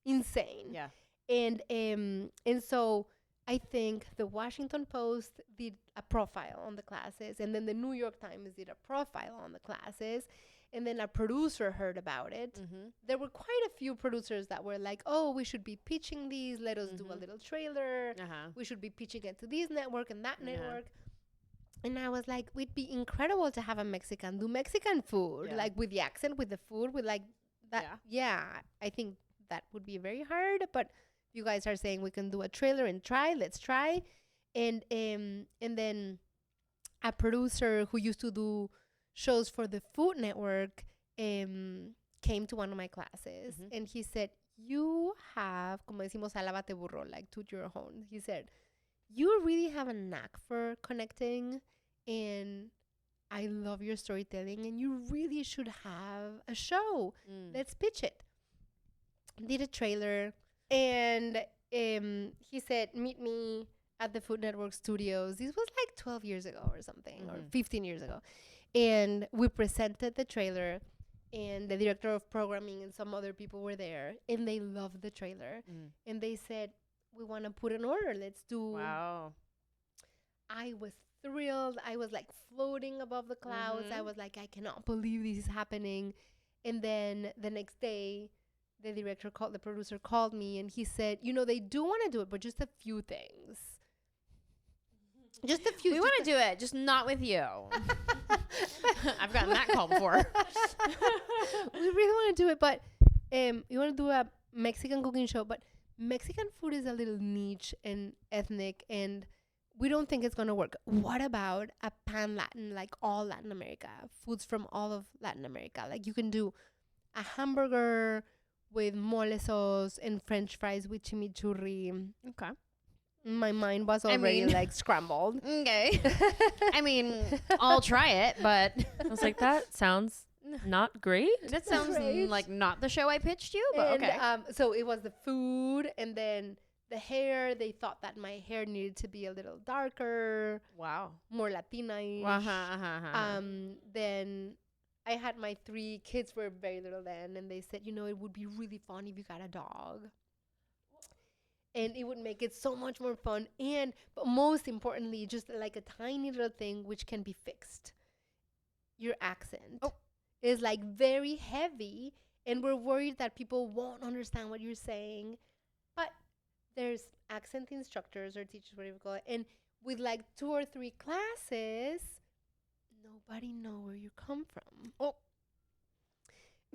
insane. Yeah. And so I think the Washington Post did a profile on the classes, and then the New York Times did a profile on the classes, and then a producer heard about it. There were quite a few producers that were like, oh, we should be pitching these. Let us do a little trailer. We should be pitching it to this network and that network. And I was like, it'd be incredible to have a Mexican do Mexican food, like with the accent, with the food, with like that. Yeah, I think that would be very hard. But you guys are saying we can do a trailer and try. Let's try. And then a producer who used to do shows for the Food Network came to one of my classes, and he said, you have, como decimos, alábate burro, like toot your horn. He said, you really have a knack for connecting, and I love your storytelling, and you really should have a show. Let's pitch it. Did a trailer, and he said, meet me at the Food Network studios. This was like 12 years ago or something, or 15 years ago. And we presented the trailer, and the director of programming and some other people were there, and they loved the trailer. And they said, we want to put an order. Let's do. Wow. I was thrilled. I was like floating above the clouds. I was like, I cannot believe this is happening. And then the next day, the producer called me, and he said, they do want to do it, but just a few things. Just a few. We want to do it, just not with you. I've gotten that call before. We really want to do it, but you want to do a Mexican cooking show, but Mexican food is a little niche and ethnic, and we don't think it's going to work. What about a pan-Latin, like all Latin America, foods from all of Latin America? Like you can do a hamburger with mole sauce and French fries with chimichurri. Okay. My mind was already like scrambled. Okay. I mean, I'll try it, but I was like, that sounds not great. That sounds like not the show I pitched you, but and, okay. So it was the food, and then the hair. They thought that my hair needed to be a little darker. Wow. More Latina-ish. Then I had my 3 kids were very little then, and they said, it would be really fun if you got a dog. And it would make it so much more fun. But most importantly, just like a tiny little thing which can be fixed. Your accent is like very heavy, and we're worried that people won't understand what you're saying. But there's accent instructors or teachers, whatever you call it. And with like 2 or 3 classes, nobody know where you come from.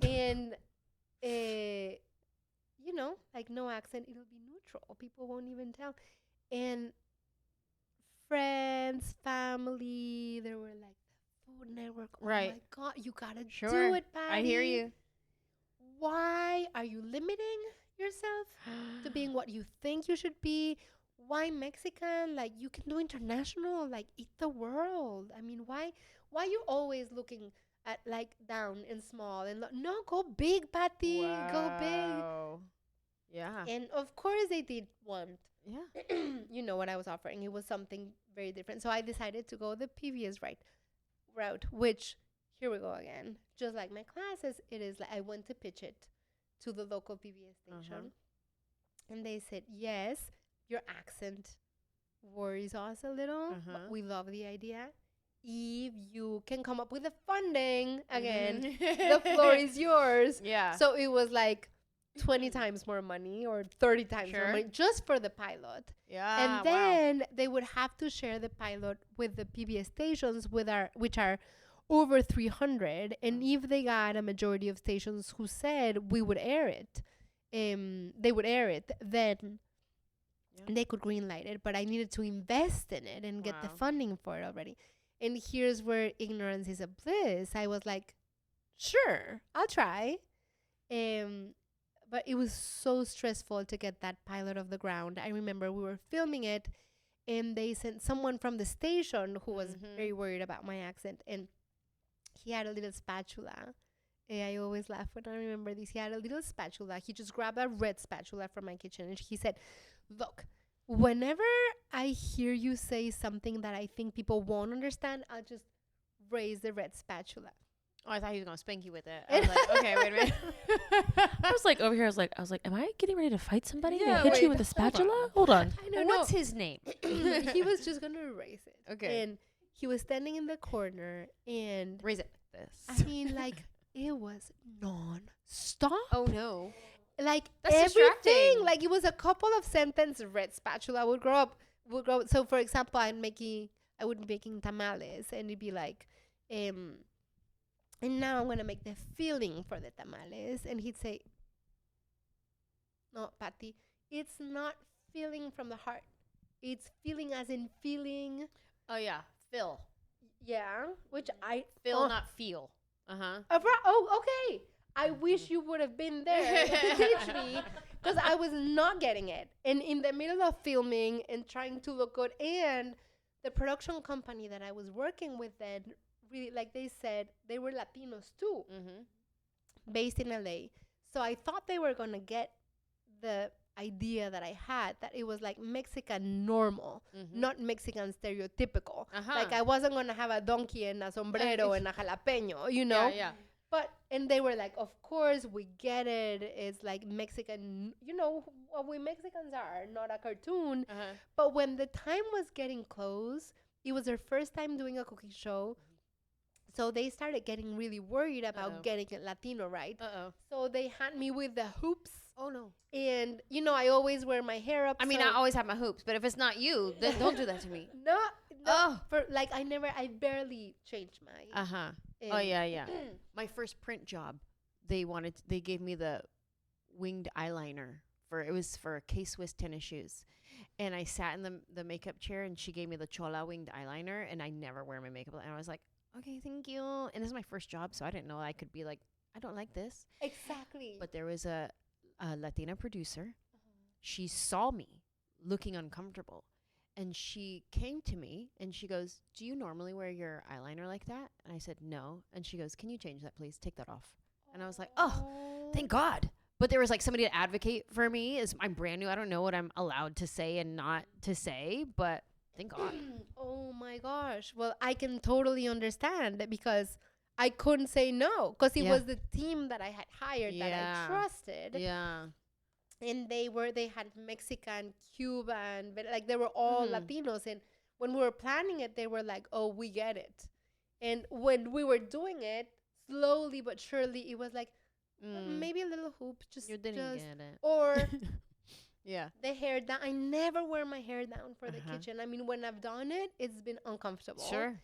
And like no accent, it'll be neutral. People won't even tell. And friends, family, there were like the Food Network. Right. Oh my God, you gotta Sure. do it, Patty. I hear you. Why are you limiting yourself to being what you think you should be? Why Mexican? Like you can do international, like eat the world. I mean, why you always looking at like down and small and no, go big, Pati. Go big. Yeah. And of course they did want Yeah. You know what I was offering. It was something very different. So I decided to go the previous route, which here we go again. Just like my classes, it is like I went to pitch it to the local PBS station. And they said, yes, your accent worries us a little, but we love the idea. If you can come up with the funding, again, the floor is yours. Yeah. So it was like 20 times more money or 30 times more money just for the pilot. Yeah. And then they would have to share the pilot with the PBS stations which are over 300. And if they got a majority of stations who said we would air it, they would air it, then they could greenlight it. But I needed to invest in it and get the funding for it already. And here's where ignorance is a bliss. I was like, sure, I'll try. But it was so stressful to get that pilot off the ground. I remember we were filming it, and they sent someone from the station who was very worried about my accent. And he had a little spatula. I always laugh when I remember this. He had a little spatula. He just grabbed a red spatula from my kitchen, and he said, look, whenever I hear you say something that I think people won't understand, I'll just raise the red spatula. Oh, I thought he was gonna spank you with it. I was like, okay, wait a minute. I was like over here. I was like, am I getting ready to fight somebody? Yeah, They hit you wait, with a spatula? Hold on. I don't What's know. his name? He was just gonna erase it. Okay. And he was standing in the corner, and Raise it like this. I mean, like, it was non-stop. Oh no. Like, That's everything. distracting. Like, it was a couple of sentences. Red spatula would grow up. So, for example, I would be making tamales, and it'd be like, and now I'm gonna make the filling for the tamales. And he'd say, no, Pati, it's not filling from the heart. It's feeling as in feeling. Oh yeah. Fill. Yeah, which I Fill, not feel. Uh-huh. Okay. I wish you would have been there to teach me, because I was not getting it. And in the middle of filming and trying to look good, and the production company that I was working with then, really, like they said, they were Latinos too, based in LA. So I thought they were going to get the idea that I had, that it was like Mexican normal, not Mexican stereotypical. Like I wasn't going to have a donkey and a sombrero and a jalapeño, you know? Yeah. And they were like, of course, we get it. It's like Mexican, you know, what we Mexicans are, not a cartoon. But when the time was getting close, it was their first time doing a cooking show. So they started getting really worried about getting it Latino right. So they had me with the hoops. Oh no. And, you know, I always wear my hair up. I mean, I always have my hoops, but if it's not you, then don't do that to me. No. For like, I barely changed my. Oh yeah. My first print job, they gave me the winged eyeliner it was for K-Swiss tennis shoes. And I sat in the makeup chair, and she gave me the Chola winged eyeliner, and I never wear my makeup. And I was like, okay, thank you. And this is my first job, so I didn't know I could be like, I don't like this. Exactly. But there was a Latina producer. She saw me looking uncomfortable, and she came to me and she goes, do you normally wear your eyeliner like that? And I said, no. And she goes, can you change that, please? Take that off. And I was like, oh, thank God. But there was like somebody to advocate for me. I'm brand new. I don't know what I'm allowed to say and not to say, but thank God. Oh my gosh. Well, I can totally understand that, because I couldn't say no, because it was the team that I had hired that I trusted. Yeah. And they had Mexican, Cuban, but like they were all Latinos. And when we were planning it, they were like, oh, we get it. And when we were doing it, slowly but surely, it was like, maybe a little hoop, You didn't get it. Or the hair down. I never wear my hair down for the kitchen. I mean, when I've done it, it's been uncomfortable. Sure.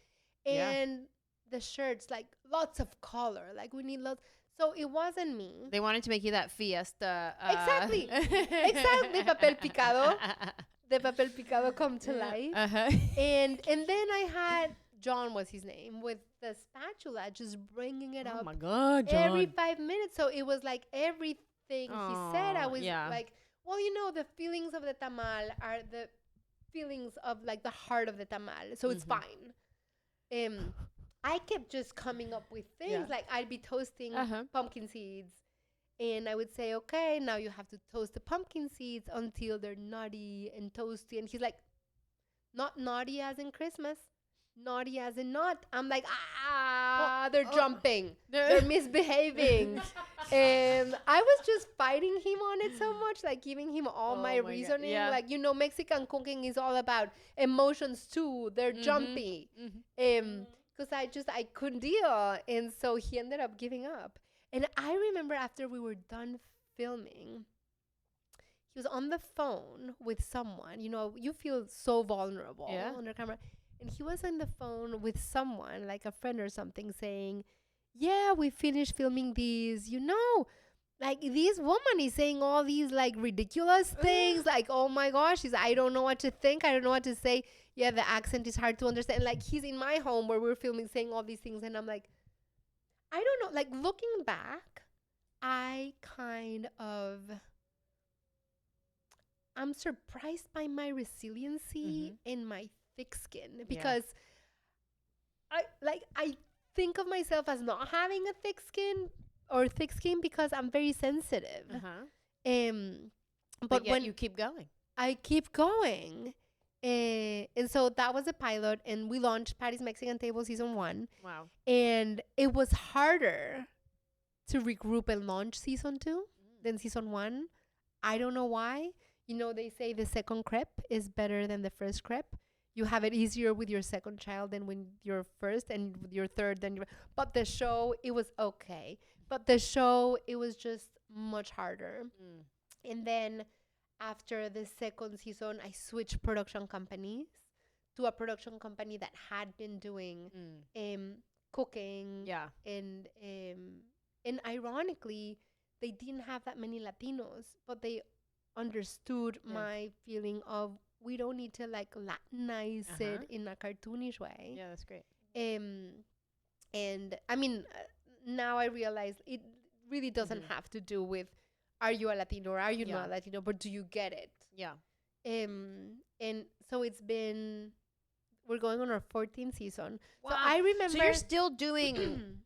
And the shirts, like lots of color, like we need lots. So it wasn't me. They wanted to make you that fiesta. Exactly. Exactly. Papel picado. The papel picado come to life. And then I had, John was his name, with the spatula, just bringing it up. Oh my God, John. Every 5 minutes. So it was like everything he said, I was like, well, you know, the feelings of the tamal are the feelings of like the heart of the tamal. So it's fine. I kept just coming up with things. Like I'd be toasting pumpkin seeds, And I would say, okay, now you have to toast the pumpkin seeds until they're nutty and toasty. And he's like, not naughty as in Christmas, naughty as in not. I'm like, they're jumping. They're misbehaving. And I was just fighting him on it so much, like giving him all my reasoning. Yeah. Like, you know, Mexican cooking is all about emotions too. They're jumpy. Because I couldn't deal. And so he ended up giving up. And I remember after we were done filming, he was on the phone with someone. You know, you feel so vulnerable on the camera. And he was on the phone with someone, like a friend or something, saying, yeah, we finished filming these, you know, like this woman is saying all these like ridiculous things. Like, oh my gosh, I don't know what to think. I don't know what to say. Yeah, the accent is hard to understand. Like, he's in my home where we're filming saying all these things. And I'm like, I don't know. Like, looking back, I'm surprised by my resiliency and my thick skin, because I think of myself as not having a thick skin because I'm very sensitive. But when you keep going, I keep going. And so that was a pilot, and we launched Patty's Mexican Table season 1. Wow. And it was harder to regroup and launch season 2 than season 1. I don't know why. You know, they say the second crepe is better than the first crepe. You have it easier with your second child than when you're first, and with your third than your. But the show, it was okay. But the show, it was just much harder. And then after the second season, I switched production companies to a production company that had been doing cooking. Yeah. And ironically, they didn't have that many Latinos, but they understood my feeling of, we don't need to like Latinize it in a cartoonish way. Yeah, that's great. And I mean, now I realize it really doesn't have to do with, are you a Latino or are you not a Latino, but do you get it? Yeah. And so we're going on our 14th season. Wow. So I remember. So you're still doing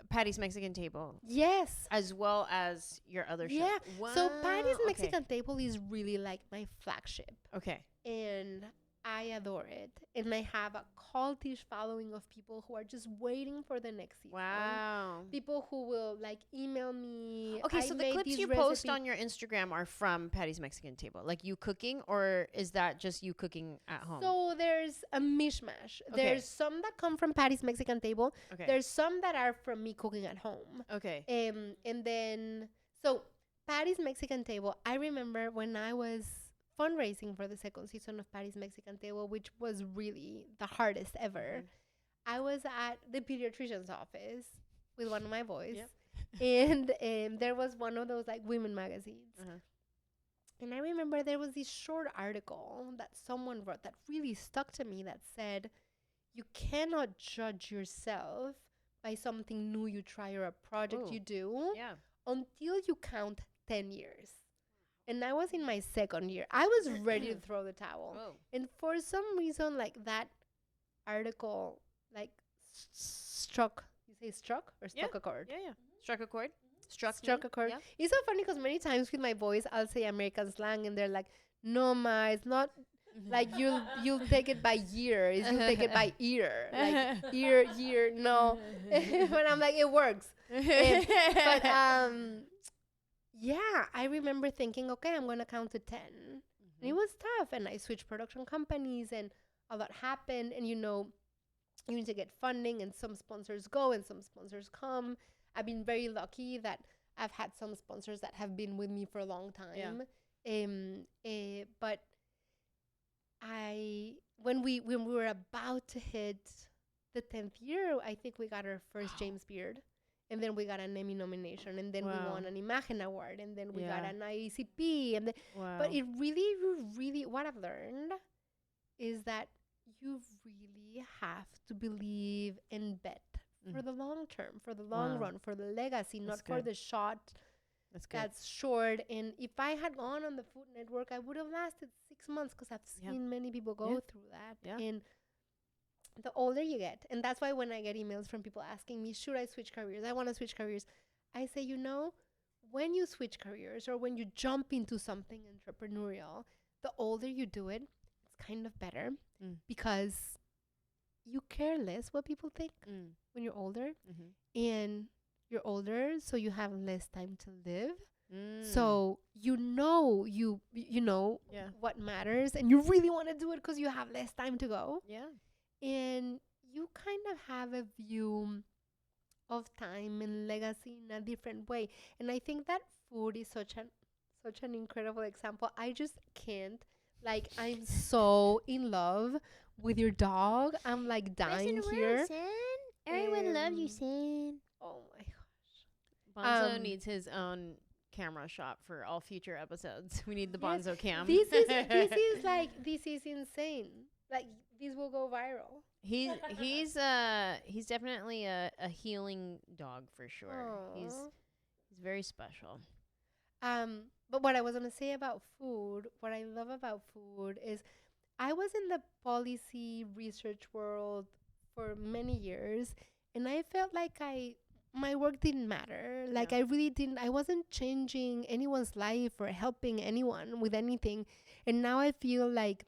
Patty's Mexican Table. Yes. As well as your other show. Yeah. Wow. So Patty's Mexican Table is really like my flagship. Okay. And I adore it. And I have a cultish following of people who are just waiting for the next season. Wow. People who will like email me. Okay, so the clips you post on your Instagram are from Patty's Mexican Table, like you cooking, or is that just you cooking at home? So there's a mishmash. Okay. There's some that come from Patty's Mexican Table. Okay. There's some that are from me cooking at home. Okay. And then, so Patty's Mexican Table, I remember when I was fundraising for the second season of Patty's Mexican Table, which was really the hardest ever. I was at the pediatrician's office with one of my boys, and there was one of those like women magazines. And I remember there was this short article that someone wrote that really stuck to me, that said, you cannot judge yourself by something new you try or a project you do until you count 10 years. And I was in my second year. I was ready to throw the towel. And for some reason, like, that article, like, struck. You say struck or struck a chord? Yeah. Struck a chord. Struck a chord. Yeah. It's so funny because many times with my voice, I'll say American slang and they're like, no, ma, it's not like you'll take it by year. It's you'll take it by ear. Like, year, no. But I'm like, it works. But, yeah, I remember thinking, okay, I'm going to count to 10. And it was tough. And I switched production companies and a lot happened. And, you know, you need to get funding and some sponsors go and some sponsors come. I've been very lucky that I've had some sponsors that have been with me for a long time. But when we were about to hit the 10th year, I think we got our first James Beard. And then we got an Emmy nomination, and then we won an Imagen Award, and then we got an IACP. And but it really, what I've learned is that you really have to believe and bet for the long term, for the long run, for the legacy, not for the shot that's short. And if I had gone on the Food Network, I would have lasted 6 months because I've seen many people go through that. And the older you get, and that's why when I get emails from people asking me, should I switch careers? I want to switch careers. I say, you know, when you switch careers or when you jump into something entrepreneurial, the older you do it, it's kind of better because you care less what people think when you're older. And you're older, so you have less time to live. So you know what matters, and you really want to do it because you have less time to go. And you kind of have a view of time and legacy in a different way. And I think that food is such an incredible example. I just can't. Like, I'm so in love with your dog. I'm like dying here. Everyone loves you, San. Oh my Bonzo needs his own camera shot for all future episodes. We need the Bonzo cam. This is insane. Like, this will go viral. He's definitely a healing dog for sure. Aww. He's very special. But what I was gonna say about food, what I love about food is I was in the policy research world for many years, and I felt like my work didn't matter. Like, I really didn't. I wasn't changing anyone's life or helping anyone with anything. And now I feel like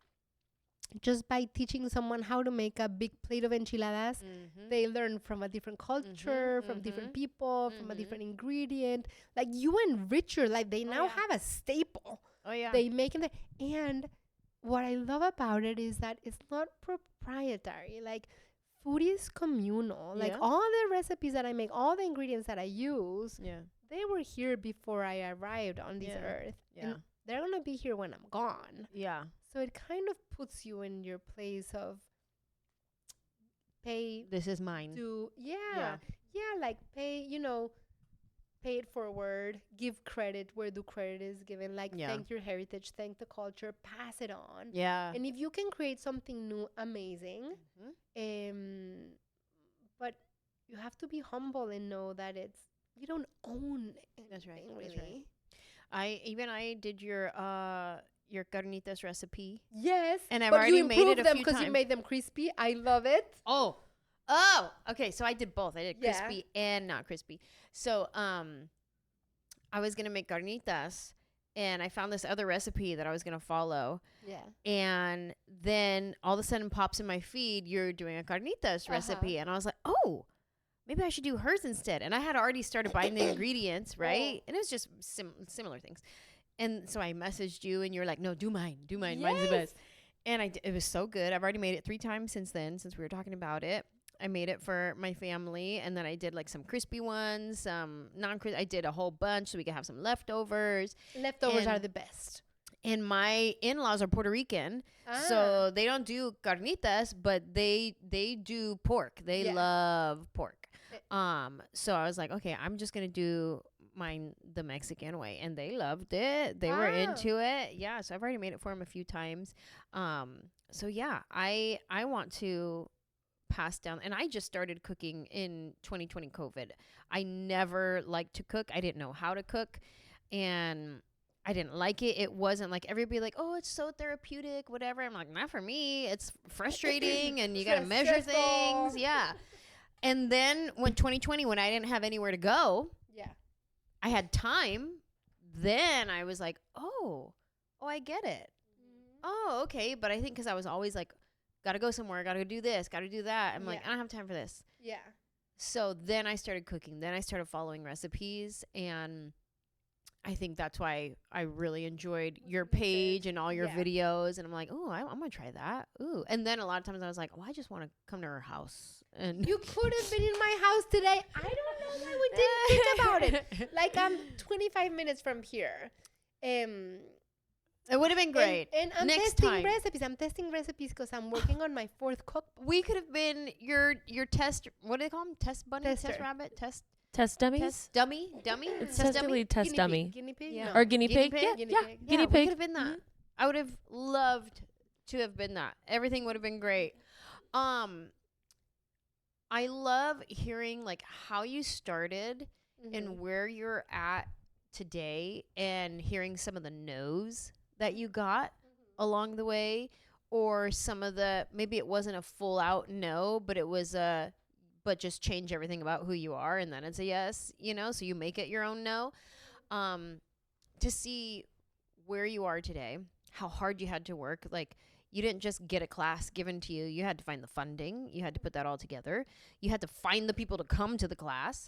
just by teaching someone how to make a big plate of enchiladas, they learn from a different culture, from different people, from a different ingredient. Like, you enrich your life. They now have a staple. They make it. And what I love about it is that it's not proprietary. Like, food is communal. Like, all the recipes that I make, all the ingredients that I use, they were here before I arrived on this earth. And they're going to be here when I'm gone. So it kind of puts you in your place of pay. This is mine. Like pay it forward, give credit where the credit is given. Like, thank your heritage, thank the culture, pass it on. And if you can create something new, amazing. But you have to be humble and know that you don't own anything. That's right. Really. I did your carnitas recipe. Yes. And I've already made it a few times. Because you made them crispy. I love it. Oh, okay. So I did both. I did crispy and not crispy. So I was gonna make carnitas, and I found this other recipe that I was gonna follow. And then all of a sudden pops in my feed, you're doing a carnitas recipe, and I was like, oh, maybe I should do hers instead. And I had already started buying the ingredients, right? And it was just similar things. And so I messaged you, and you're like, no, do mine. Mine's the best. And it was so good. I've already made it 3 times since we were talking about it. I made it for my family, and then I did like some crispy ones, some non-crispy. I did a whole bunch so we could have some leftovers. Leftovers are the best. And my in-laws are Puerto Rican, so they don't do carnitas, but they do pork. They love pork. So I was like, okay, I'm just gonna do mine the Mexican way, and they loved it. They were into it. Yeah, so I've already made it for them a few times. So yeah, I want to pass down, and I just started cooking in 2020 COVID. I never liked to cook. I didn't know how to cook, and I didn't like it. It wasn't like everybody like, oh, it's so therapeutic, whatever. I'm like, not for me. It's frustrating, and you got to measure things. Yeah. And then when 2020, when I didn't have anywhere to go, I had time. Then I was like, oh, I get it. Oh, okay. But I think because I was always like, got to go somewhere, got to do this, got to do that. I'm like, I don't have time for this. So then I started cooking. Then I started following recipes, and I think that's why I really enjoyed your page and all your videos. And I'm like, oh, I'm going to try that. Ooh. And then a lot of times I was like, oh, I just want to come to her house. And you could have been in my house today. I don't know why we didn't think about it. Like, I'm 25 minutes from here. It would have been great. And I'm testing recipes. I'm testing recipes because I'm working on my 4th cookbook. We could have been your test. What do they call them? Test bunny, test rabbit, test dummies, test dummy. It's technically test dummy. Guinea pig, yeah. Or guinea pig. Guinea Guinea We pig. could have been that. I would have loved to have been that. Everything would have been great. I love hearing like how you started and where you're at today, and hearing some of the no's that you got along the way, or some of the, maybe it wasn't a full out no, but it was but just change everything about who you are, and then it's a yes, so you make it your own no. to see where you are today, how hard you had to work. Like, you didn't just get a class given to you. You had to find the funding. You had to put that all together. You had to find the people to come to the class.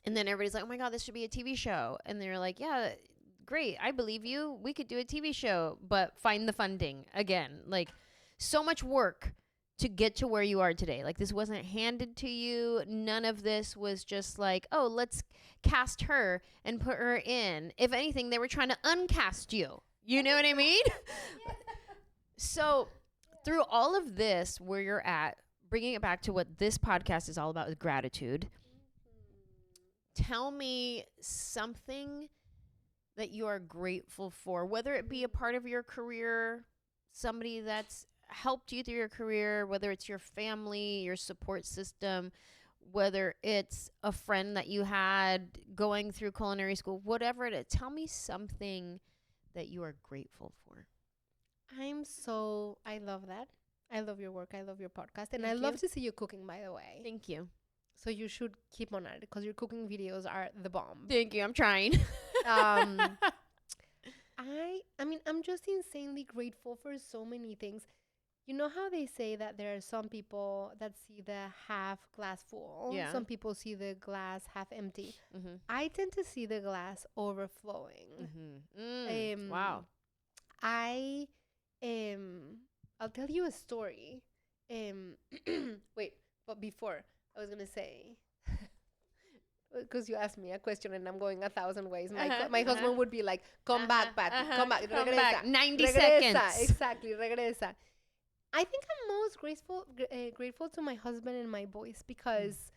And then everybody's like, oh my God, this should be a TV show. And they're like, yeah, great. I believe you. We could do a TV show, but find the funding again. Like, so much work to get to where you are today. Like, this wasn't handed to you. None of this was just like, oh, let's cast her and put her in. If anything, they were trying to uncast you. You know what I mean? So through all of this, where you're at, bringing it back to what this podcast is all about, is gratitude. Tell me something that you are grateful for, whether it be a part of your career, somebody that's helped you through your career, whether it's your family, your support system, whether it's a friend that you had going through culinary school, whatever it is. Tell me something that you are grateful for. I love that. I love your work. I love your podcast. And Thank I you. love to see you cooking, by the way. Thank you. So you should keep on at it because your cooking videos are the bomb. Thank you. I'm trying. I mean, I'm just insanely grateful for so many things. You know how they say that there are some people that see the half glass full? Yeah. Some people see the glass half empty. Mm-hmm. I tend to see the glass overflowing. Mm-hmm. Wow. I'll tell you a story. Wait, but before, I was gonna say, because you asked me a question and I'm going 1,000 ways. My husband would be like, "Come back, Pati, come back, Come regresa, back. 90 regresa." seconds. Exactly, regresa. I think I'm most grateful to my husband and my boys because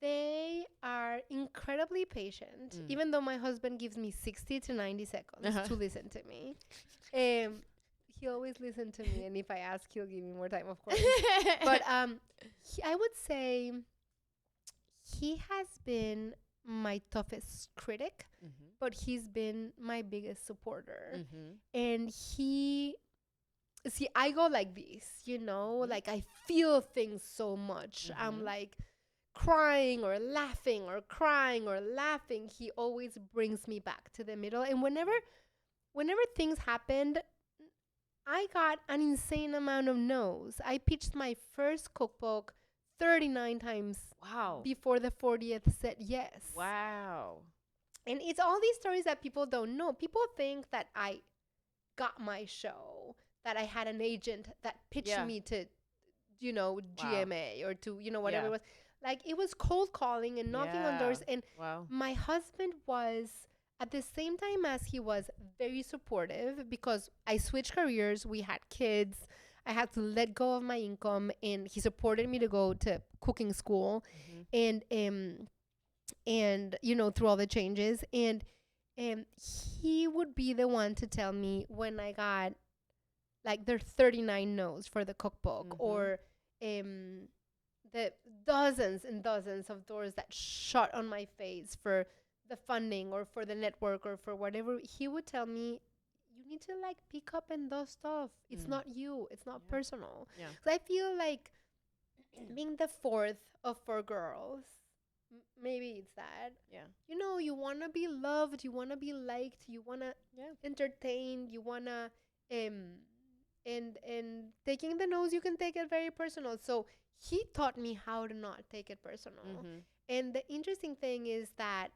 they are incredibly patient. Even though my husband gives me 60 to 90 seconds to listen to me, he always listens to me, and if I ask, he'll give me more time, of course. But I would say he has been my toughest critic, but he's been my biggest supporter. And I go like this, you know, like I feel things so much. I'm like crying or laughing or crying or laughing. He always brings me back to the middle. And whenever things happened, I got an insane amount of no's. I pitched my first cookbook 39 times. Wow. Before the 40th said yes. Wow. And it's all these stories that people don't know. People think that I got my show, that I had an agent that pitched me to, you know, GMA or to, you know, whatever it was. Like, it was cold calling and knocking on doors. And my husband was, at the same time as he was very supportive, because I switched careers, we had kids, I had to let go of my income, and he supported me to go to cooking school, and you know, through all the changes, and he would be the one to tell me when I got, like, there are 39 no's for the cookbook, or the dozens and dozens of doors that shut on my face for the funding or for the network or for whatever. He would tell me, you need to, like, pick up and do stuff. It's not you. It's not personal. Yeah. So I feel like being the fourth of 4 girls, maybe it's that. Yeah. You know, you want to be loved. You want to be liked. You want to entertain. You want to, and taking the no's, you can take it very personal. So he taught me how to not take it personal. And the interesting thing is that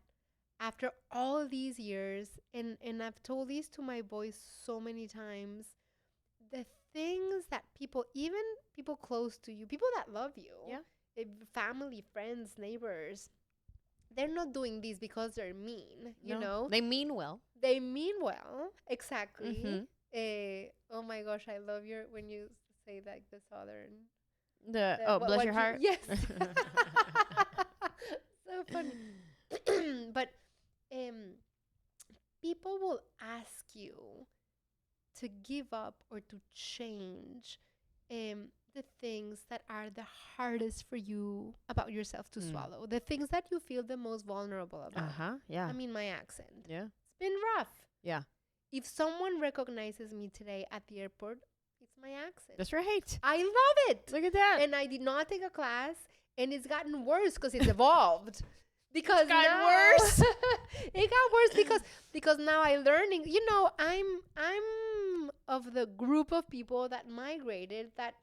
after all these years, and I've told this to my boys so many times, the things that people, even people close to you, people that love you, family, friends, neighbors, they're not doing this because they're mean, you know? They mean well. They mean well, exactly. Oh my gosh, I love when you say like the southern. Bless your heart. Yes. So funny. But people will ask you to give up or to change the things that are the hardest for you about yourself to swallow, the things that you feel the most vulnerable about. I mean, my accent. Yeah. It's been rough. Yeah. If someone recognizes me today at the airport, it's my accent. That's right. I love it. Look at that. And I did not take a class, and it's gotten worse because it's evolved. because got now, worse. it got worse because now I learning. You know, I'm of the group of people that migrated that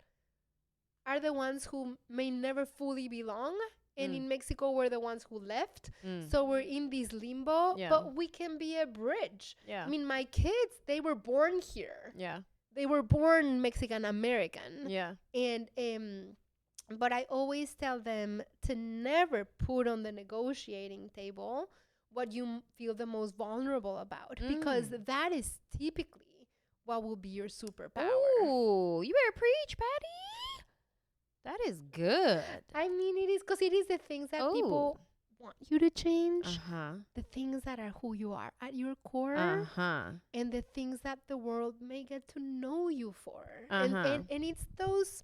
are the ones who may never fully belong. And in Mexico, we're the ones who left. So we're in this limbo, but we can be a bridge. Yeah. I mean, my kids, they were born here. Yeah. They were born Mexican American. Yeah. And but I always tell them to never put on the negotiating table what you feel the most vulnerable about, because that is typically what will be your superpower. Ooh, you better preach, Patty. That is good. I mean, it is, because it is the things that people want you to change, the things that are who you are at your core, and the things that the world may get to know you for. And it's those,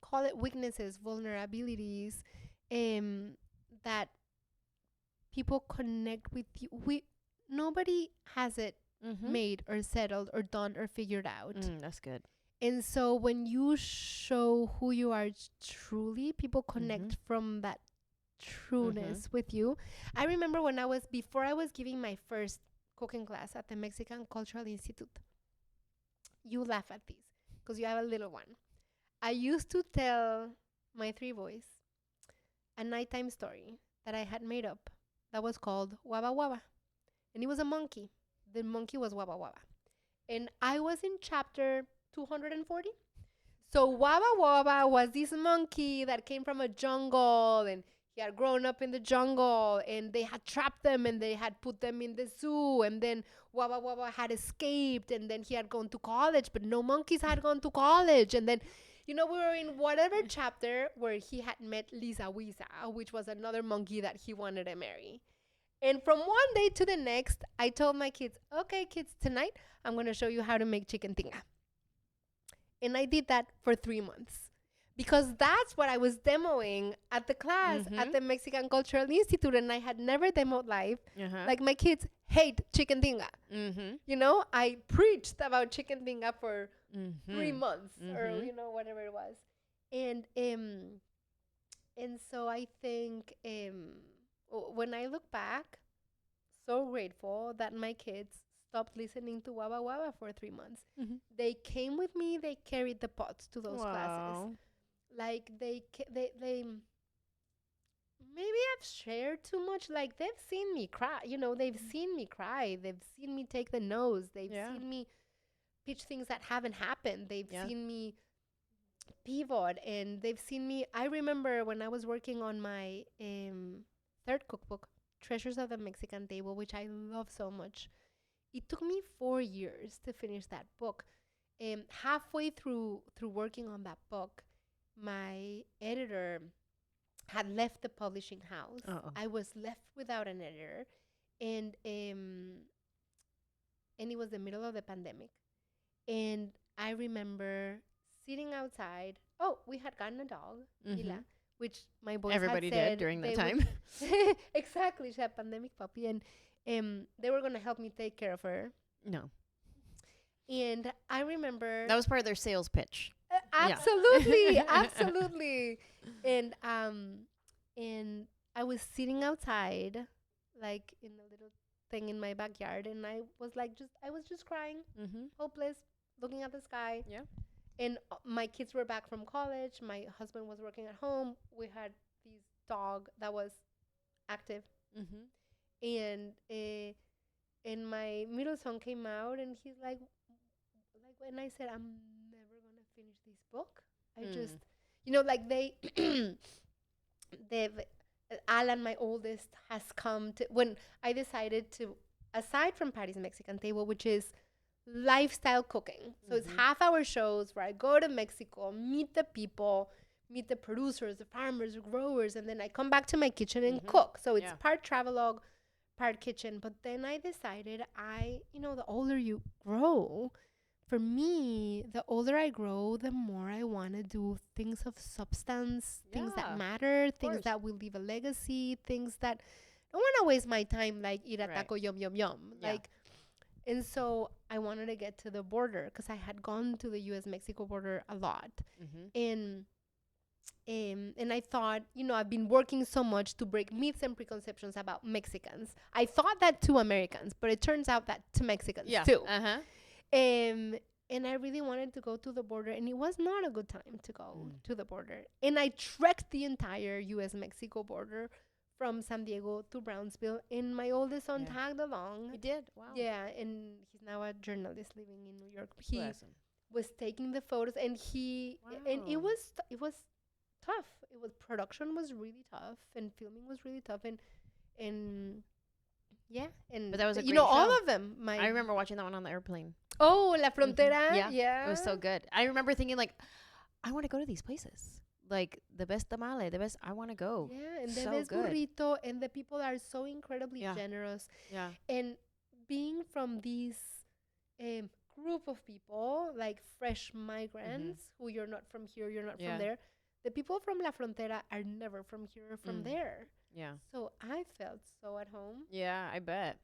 call it weaknesses, vulnerabilities, that people connect with you. Nobody has it made or settled or done or figured out. That's good. And so when you show who you are truly, people connect from that trueness with you. I remember when before I was giving my first cooking class at the Mexican Cultural Institute. You laugh at these because you have a little one. I used to tell my 3 boys a nighttime story that I had made up that was called Waba Waba. And it was a monkey. The monkey was Waba Waba. And I was in chapter 240. So Waba Waba was this monkey that came from a jungle, and he had grown up in the jungle, and they had trapped them and they had put them in the zoo, and then Waba Waba had escaped, and then he had gone to college, but no monkeys had gone to college. And then, you know, we were in whatever chapter where he had met Lisa Wisa, which was another monkey that he wanted to marry. And from one day to the next, I told my kids, okay, kids, tonight I'm going to show you how to make chicken tinga. And I did that for 3 months because that's what I was demoing at the class at the Mexican Cultural Institute. And I had never demoed live. Like, my kids hate chicken tinga. You know, I preached about chicken tinga for 3 months or, you know, whatever it was. And so I think when I look back, so grateful that my kids stopped listening to Waba Waba for 3 months. They came with me. They carried the pots to those classes. Like, they maybe I've shared too much. Like, they've seen me cry. You know, they've seen me cry. They've seen me take the nose. They've seen me pitch things that haven't happened. They've seen me pivot, and they've seen me. I remember when I was working on my 3rd cookbook, Treasures of the Mexican Table, which I love so much. It took me 4 years to finish that book. Halfway through working on that book, my editor had left the publishing house. I was left without an editor, and it was the middle of the pandemic. And I remember sitting outside. Oh, we had gotten a dog, Mila, which my boys everybody had said did during that time. Exactly, she had a pandemic puppy, and they were gonna help me take care of her. No. And I remember That was part of their sales pitch. Absolutely, absolutely. And I was sitting outside, like in a little thing in my backyard, and I was just crying, hopeless, looking at the sky. Yeah. And my kids were back from college. My husband was working at home. We had this dog that was active. And my middle son came out, and he's like when I said, I'm never gonna finish this book. I just, you know, like Alan, my oldest, has come to, when I decided to, aside from Patty's Mexican Table, which is lifestyle cooking. So it's half-hour shows where I go to Mexico, meet the people, meet the producers, the farmers, the growers, and then I come back to my kitchen and cook. So it's part travelogue, part kitchen. But then I decided the older you grow, for me, the older I grow, the more I want to do things of substance, things that matter, things that will leave a legacy, things that I don't want to waste my time, like eat a taco, yum, yum, yum. Like, and so I wanted to get to the border because I had gone to the U.S.-Mexico border a lot. And And I thought, I've been working so much to break myths and preconceptions about Mexicans. I thought that to Americans, but it turns out that to Mexicans too. And I really wanted to go to the border, and it was not a good time to go to the border. And I trekked the entire U.S.-Mexico border from San Diego to Brownsville, and my oldest son tagged along. He did? Wow. Yeah, and he's now a journalist living in New York. He was taking the photos, and and it was tough. Production was really tough, and filming was really tough, and but that was a great all show. of them. I remember watching that one on the airplane. Oh, La Frontera. Yeah. It was so good. I remember thinking, like, I want to go to these places. Like, the best tamale, I want to go. Yeah, and the so best good. burrito, and the people are so incredibly generous. Yeah. And being from these group of people, like fresh migrants, who you're not from here, you're not from there. The people from La Frontera are never from here or from there. Yeah. So I felt so at home. Yeah, I bet.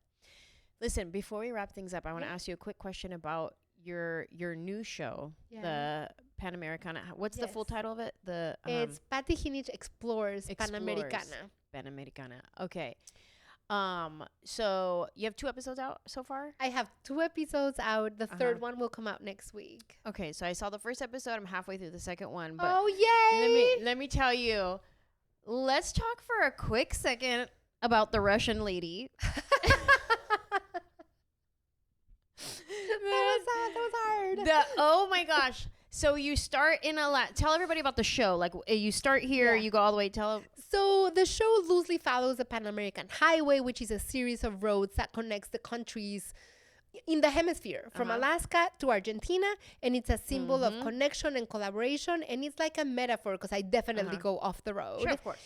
Listen, before we wrap things up, I want to ask you a quick question about your new show, the Panamericana. What's the full title of it? It's Pati Jinich Explores Panamericana. Panamericana. Okay. So you have 2 episodes out so far? I have 2 episodes out. The third one will come out next week. Okay, so I saw the first episode. I'm halfway through the second one. But yay! Let me tell you. Let's talk for a quick second about the Russian lady. That was hard. Oh my gosh. So you start in tell everybody about the show. Like, you start here, you go all the way. So the show loosely follows the Pan American Highway, which is a series of roads that connects the countries in the hemisphere from Alaska to Argentina, and it's a symbol of connection and collaboration, and it's like a metaphor because I definitely go off the road. Sure, of course.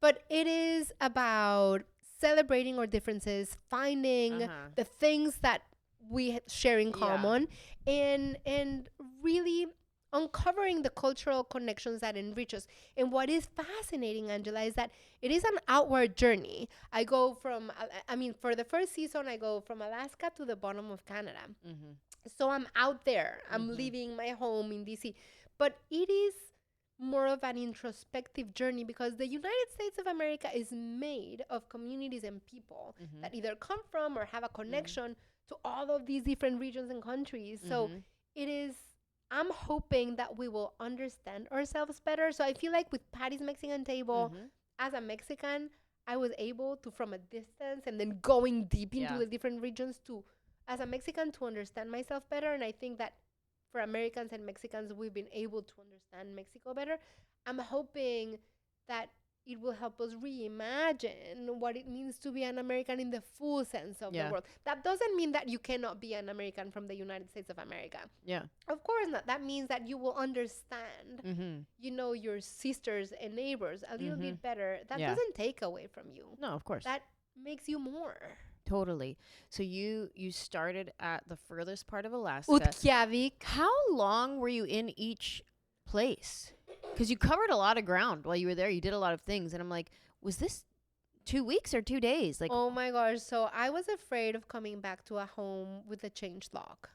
But it is about celebrating our differences, finding the things that we share in common, and really uncovering the cultural connections that enrich us. And what is fascinating, Anjelah, is that it is an outward journey. I go from, for the first season, I go from Alaska to the bottom of Canada. So I'm out there. I'm leaving my home in DC. But it is more of an introspective journey because the United States of America is made of communities and people that either come from or have a connection to all of these different regions and countries. So I'm hoping that we will understand ourselves better. So I feel like with Patty's Mexican Table, as a Mexican, I was able to, from a distance and then going deep into the different regions as a Mexican, to understand myself better. And I think that for Americans and Mexicans, we've been able to understand Mexico better. I'm hoping that it will help us reimagine what it means to be an American in the full sense of the word. That doesn't mean that you cannot be an American from the United States of America. Yeah. Of course not. That means that you will understand, your sisters and neighbors a little bit better. That doesn't take away from you. No, of course. That makes you more. Totally. So you started at the furthest part of Alaska. Utqiagvik. How long were you in each place? Because you covered a lot of ground while you were there. You did a lot of things. And I'm like, was this 2 weeks or 2 days? Like, oh my gosh. So I was afraid of coming back to a home with a changed lock.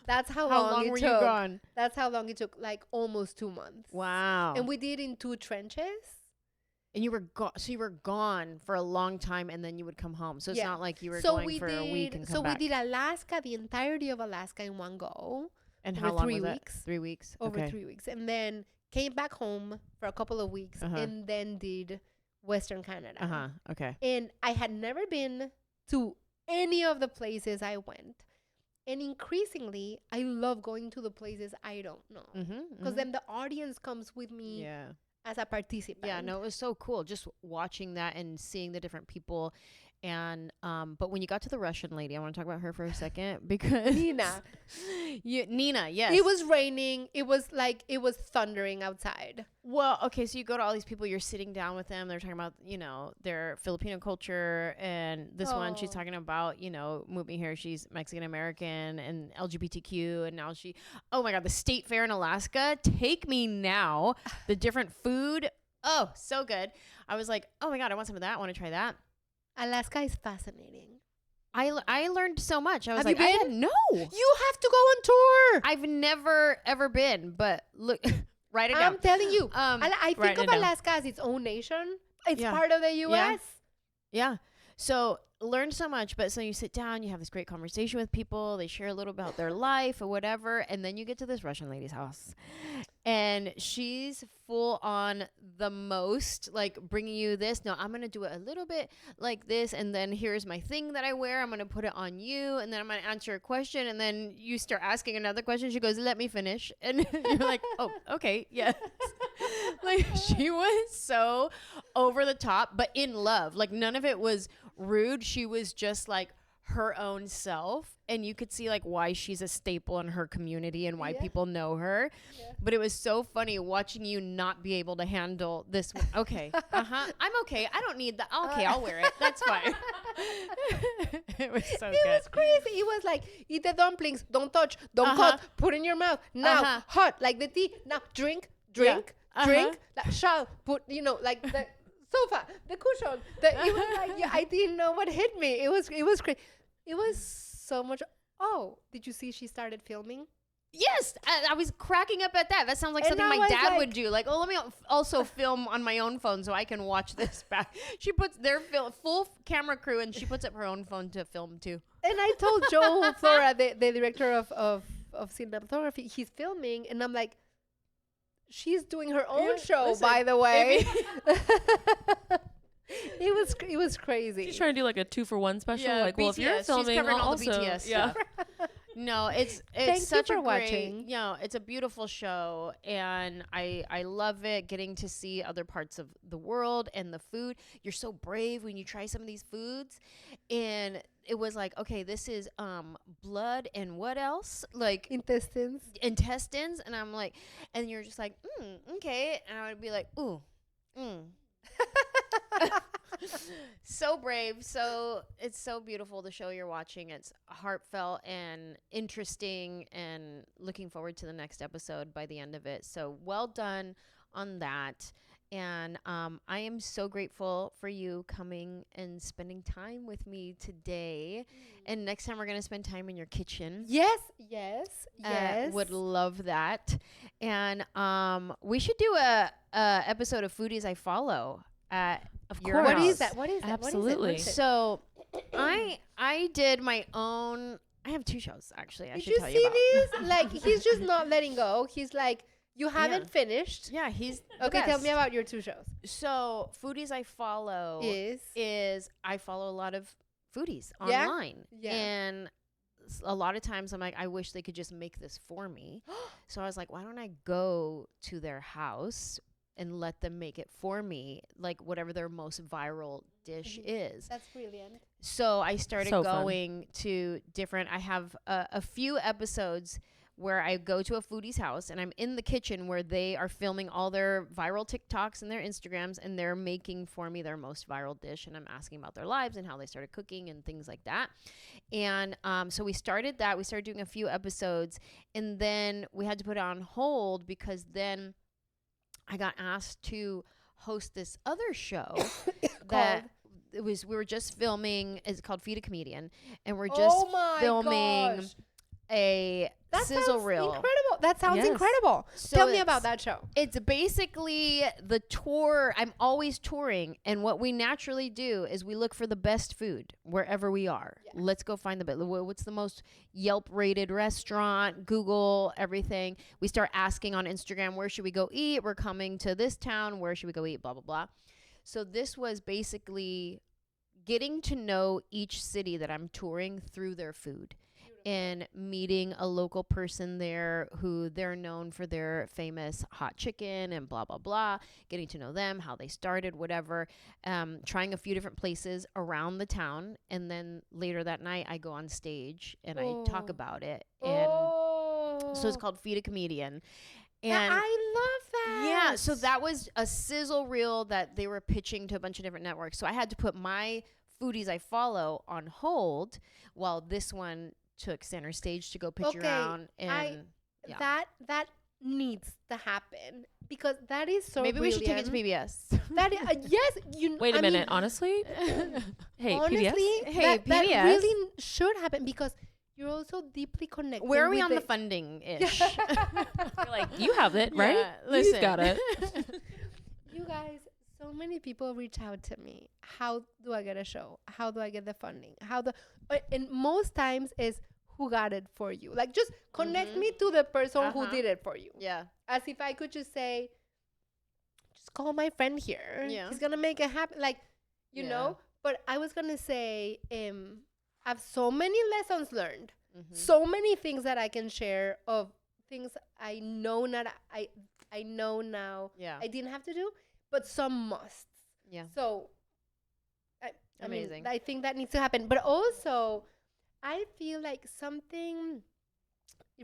That's how long it were took. You gone? That's how long it took, like almost 2 months. Wow. And we did in 2 trenches. And you were so you were gone for a long time, and then you would come home. So it's not like you were going for a week and come back. So we did Alaska, the entirety of Alaska in one go. And how long was that? 3 weeks. Over 3 weeks. And then came back home for a couple of weeks and then did Western Canada. Okay. And I had never been to any of the places I went. And increasingly, I love going to the places I don't know. Because then the audience comes with me as a participant. Yeah, no, it was so cool just watching that and seeing the different people. And but when you got to the Russian lady, I want to talk about her for a second because Nina, yes, it was raining. It was thundering outside. Well, okay, so you go to all these people, you're sitting down with them. They're talking about their Filipino culture, and this one she's talking about moving here. She's Mexican American and LGBTQ, and now oh my God, the state fair in Alaska. Take me now. The different food. Oh, so good. I was like, oh my God, I want some of that. I want to try that. Alaska is fascinating. I learned so much. I was Have like, you been? No. You have to go on tour. I've never ever been, but look, Write it down. I'm telling you. I think of it down. Alaska as its own nation. It's Yeah. part of the U.S. Yeah. So learn so much, but so you sit down, you have this great conversation with people, they share a little about their life or whatever, and then you get to this Russian lady's house. And she's full on the most, like bringing you this. No, I'm going to do it a little bit like this. And then here's my thing that I wear. I'm going to put it on you. And then I'm going to answer a question. And then you start asking another question. She goes, let me finish. And you're like, oh, okay. Yes. Like she was so over the top, but in love. Like none of it was rude. She was just like her own self, and you could see like why she's a staple in her community and why people know her. But it was so funny watching you not be able to handle this. Okay, I'm okay, I don't need that. Okay, I'll wear it, that's fine. It was so good. It was crazy. It was like, eat the dumplings, don't touch, don't cut, put in your mouth now, hot like the tea, now drink, drink, like, shall put, like the sofa, the cushion. It was like, I didn't know what hit me. It was crazy. It was so much. Oh, did you see she started filming? Yes, I was cracking up at that. That sounds like something my dad would do. Like, oh, let me also film on my own phone so I can watch this back. She puts their full camera crew, and she puts up her own phone to film too. And I told Joe Flora, the director of cinematography, he's filming, and I'm like, she's doing her own show, by the way. It was crazy. She's trying to do like a 2-for-1 special. Yeah, like, well, BTS. if you're filming, she's covering all also, the BTS stuff. No, it's such a great, it's a beautiful show, and I love it, getting to see other parts of the world and the food. You're so brave when you try some of these foods, and it was like, okay, this is blood and what else? Like intestines, and I'm like, and you're just like, okay, and I would be like, ooh, so brave. So it's so beautiful, the show you're watching. It's heartfelt and interesting, and looking forward to the next episode by the end of it. So well done on that. And I am so grateful for you coming and spending time with me today. And next time we're going to spend time in your kitchen. Yes. Would love that. And we should do a episode of Foodies I Follow at your house. What is that? Absolutely. So I did my own. I have 2 shows, actually. Did you see these? Like, he's just not letting go. He's like, you haven't finished. Yeah, he's okay. Tell me about your 2 shows. So Foodies I Follow is I follow a lot of foodies online, and a lot of times I'm like, I wish they could just make this for me. So I was like, why don't I go to their house and let them make it for me, like whatever their most viral dish is. That's brilliant. So I started going to different. I have a few episodes where I go to a foodie's house, and I'm in the kitchen where they are filming all their viral TikToks and their Instagrams, and they're making for me their most viral dish, and I'm asking about their lives and how they started cooking and things like that. And so we started that. We started doing a few episodes, and then we had to put it on hold because then I got asked to host this other show that we were just filming. It's called Feed a Comedian, and we're just filming a sizzle reel. Incredible. That sounds incredible. So tell me about that show. It's basically the tour. I'm always touring, and what we naturally do is we look for the best food wherever we are. Let's go find the best. What's the most Yelp rated restaurant? Google everything. We start asking on Instagram, where should we go eat? We're coming to this town. Where should we go eat? Blah, blah, blah. So this was basically getting to know each city that I'm touring through their food. And meeting a local person there who they're known for their famous hot chicken and blah, blah, blah. Getting to know them, how they started, whatever. Trying a few different places around the town. And then later that night, I go on stage and I talk about it. And so it's called Feed a Comedian. And I love that. Yeah, so that was a sizzle reel that they were pitching to a bunch of different networks. So I had to put my Foodies I Follow on hold while this one took center stage to go pitch around. And that needs to happen because that is so maybe brilliant. We should take it to PBS. That is, yes, wait a minute. Honestly, hey, PBS. Hey, PBS. That really should happen because you're also deeply connected. Where are we with on the funding ish? You're like, you have it, right? Yeah, He's listen. got it. You guys, so many people reach out to me. How do I get a show? How do I get the funding? And most times is who got it for you. Like, just connect me to the person who did it for you. Yeah. As if I could just say, just call my friend here. Yeah. He's gonna make it happen. Like, you know. But I was gonna say, I have so many lessons learned, so many things that I can share of things I know I know now. Yeah. I didn't have to do, but some must. Yeah. So, Amazing. I think that needs to happen. But also, I feel like something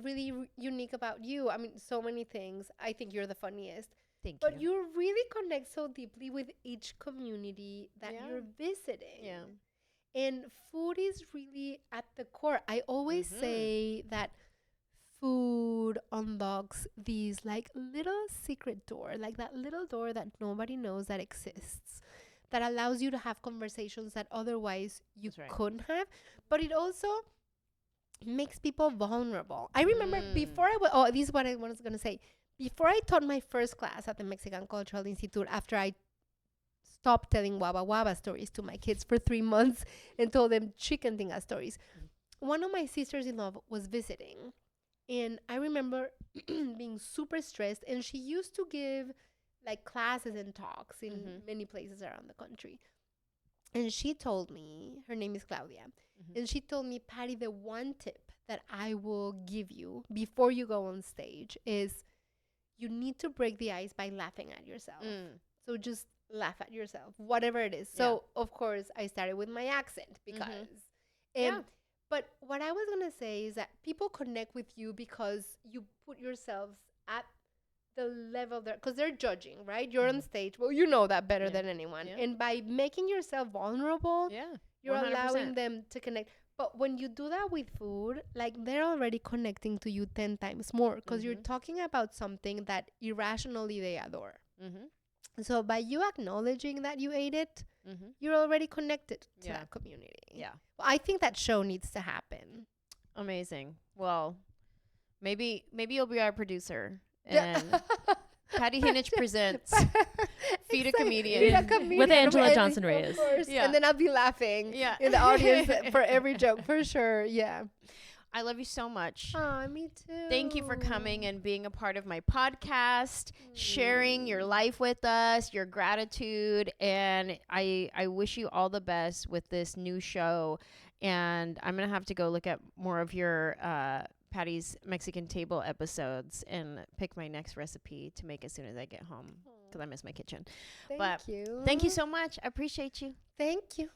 really unique about you. I mean, so many things. I think you're the funniest. Thank But you. you really connect so deeply with each community that you're visiting. Yeah. And food is really at the core. I always say that food unlocks these like little secret door, like that little door that nobody knows that exists, that allows you to have conversations that otherwise you couldn't have. But it also makes people vulnerable. I remember before this is what I was going to say. Before I taught my first class at the Mexican Cultural Institute, after I stopped telling waba waba stories to my kids for 3 months and told them chicken tinga stories, one of my sisters-in-law was visiting. And I remember being super stressed. And she used to give like classes and talks in many places around the country. And she told me, her name is Claudia, and she told me, Patty, the one tip that I will give you before you go on stage is you need to break the ice by laughing at yourself. So just laugh at yourself, whatever it is. So, of course, I started with my accent because... But what I was going to say is that people connect with you because you put yourselves at the level there, because they're judging, right? You're on stage. Well, you know that better than anyone. And by making yourself vulnerable, you're 100%. Allowing them to connect. But when you do that with food, like they're already connecting to you 10 times more because you're talking about something that irrationally they adore. So by you acknowledging that you ate it, you're already connected to that community. Yeah. Well, I think that show needs to happen. Amazing. Well, maybe you'll be our producer. And Pati Jinich presents Feed a Comedian. With Anjelah Johnson-Reyes. And then I'll be laughing in the audience for every joke, for sure. Yeah. I love you so much. Oh, me too. Thank you for coming and being a part of my podcast, sharing your life with us, your gratitude. And I wish you all the best with this new show. And I'm going to have to go look at more of your Patty's Mexican Table episodes and pick my next recipe to make as soon as I get home because I miss my kitchen. Thank you so much. I appreciate you. Thank you.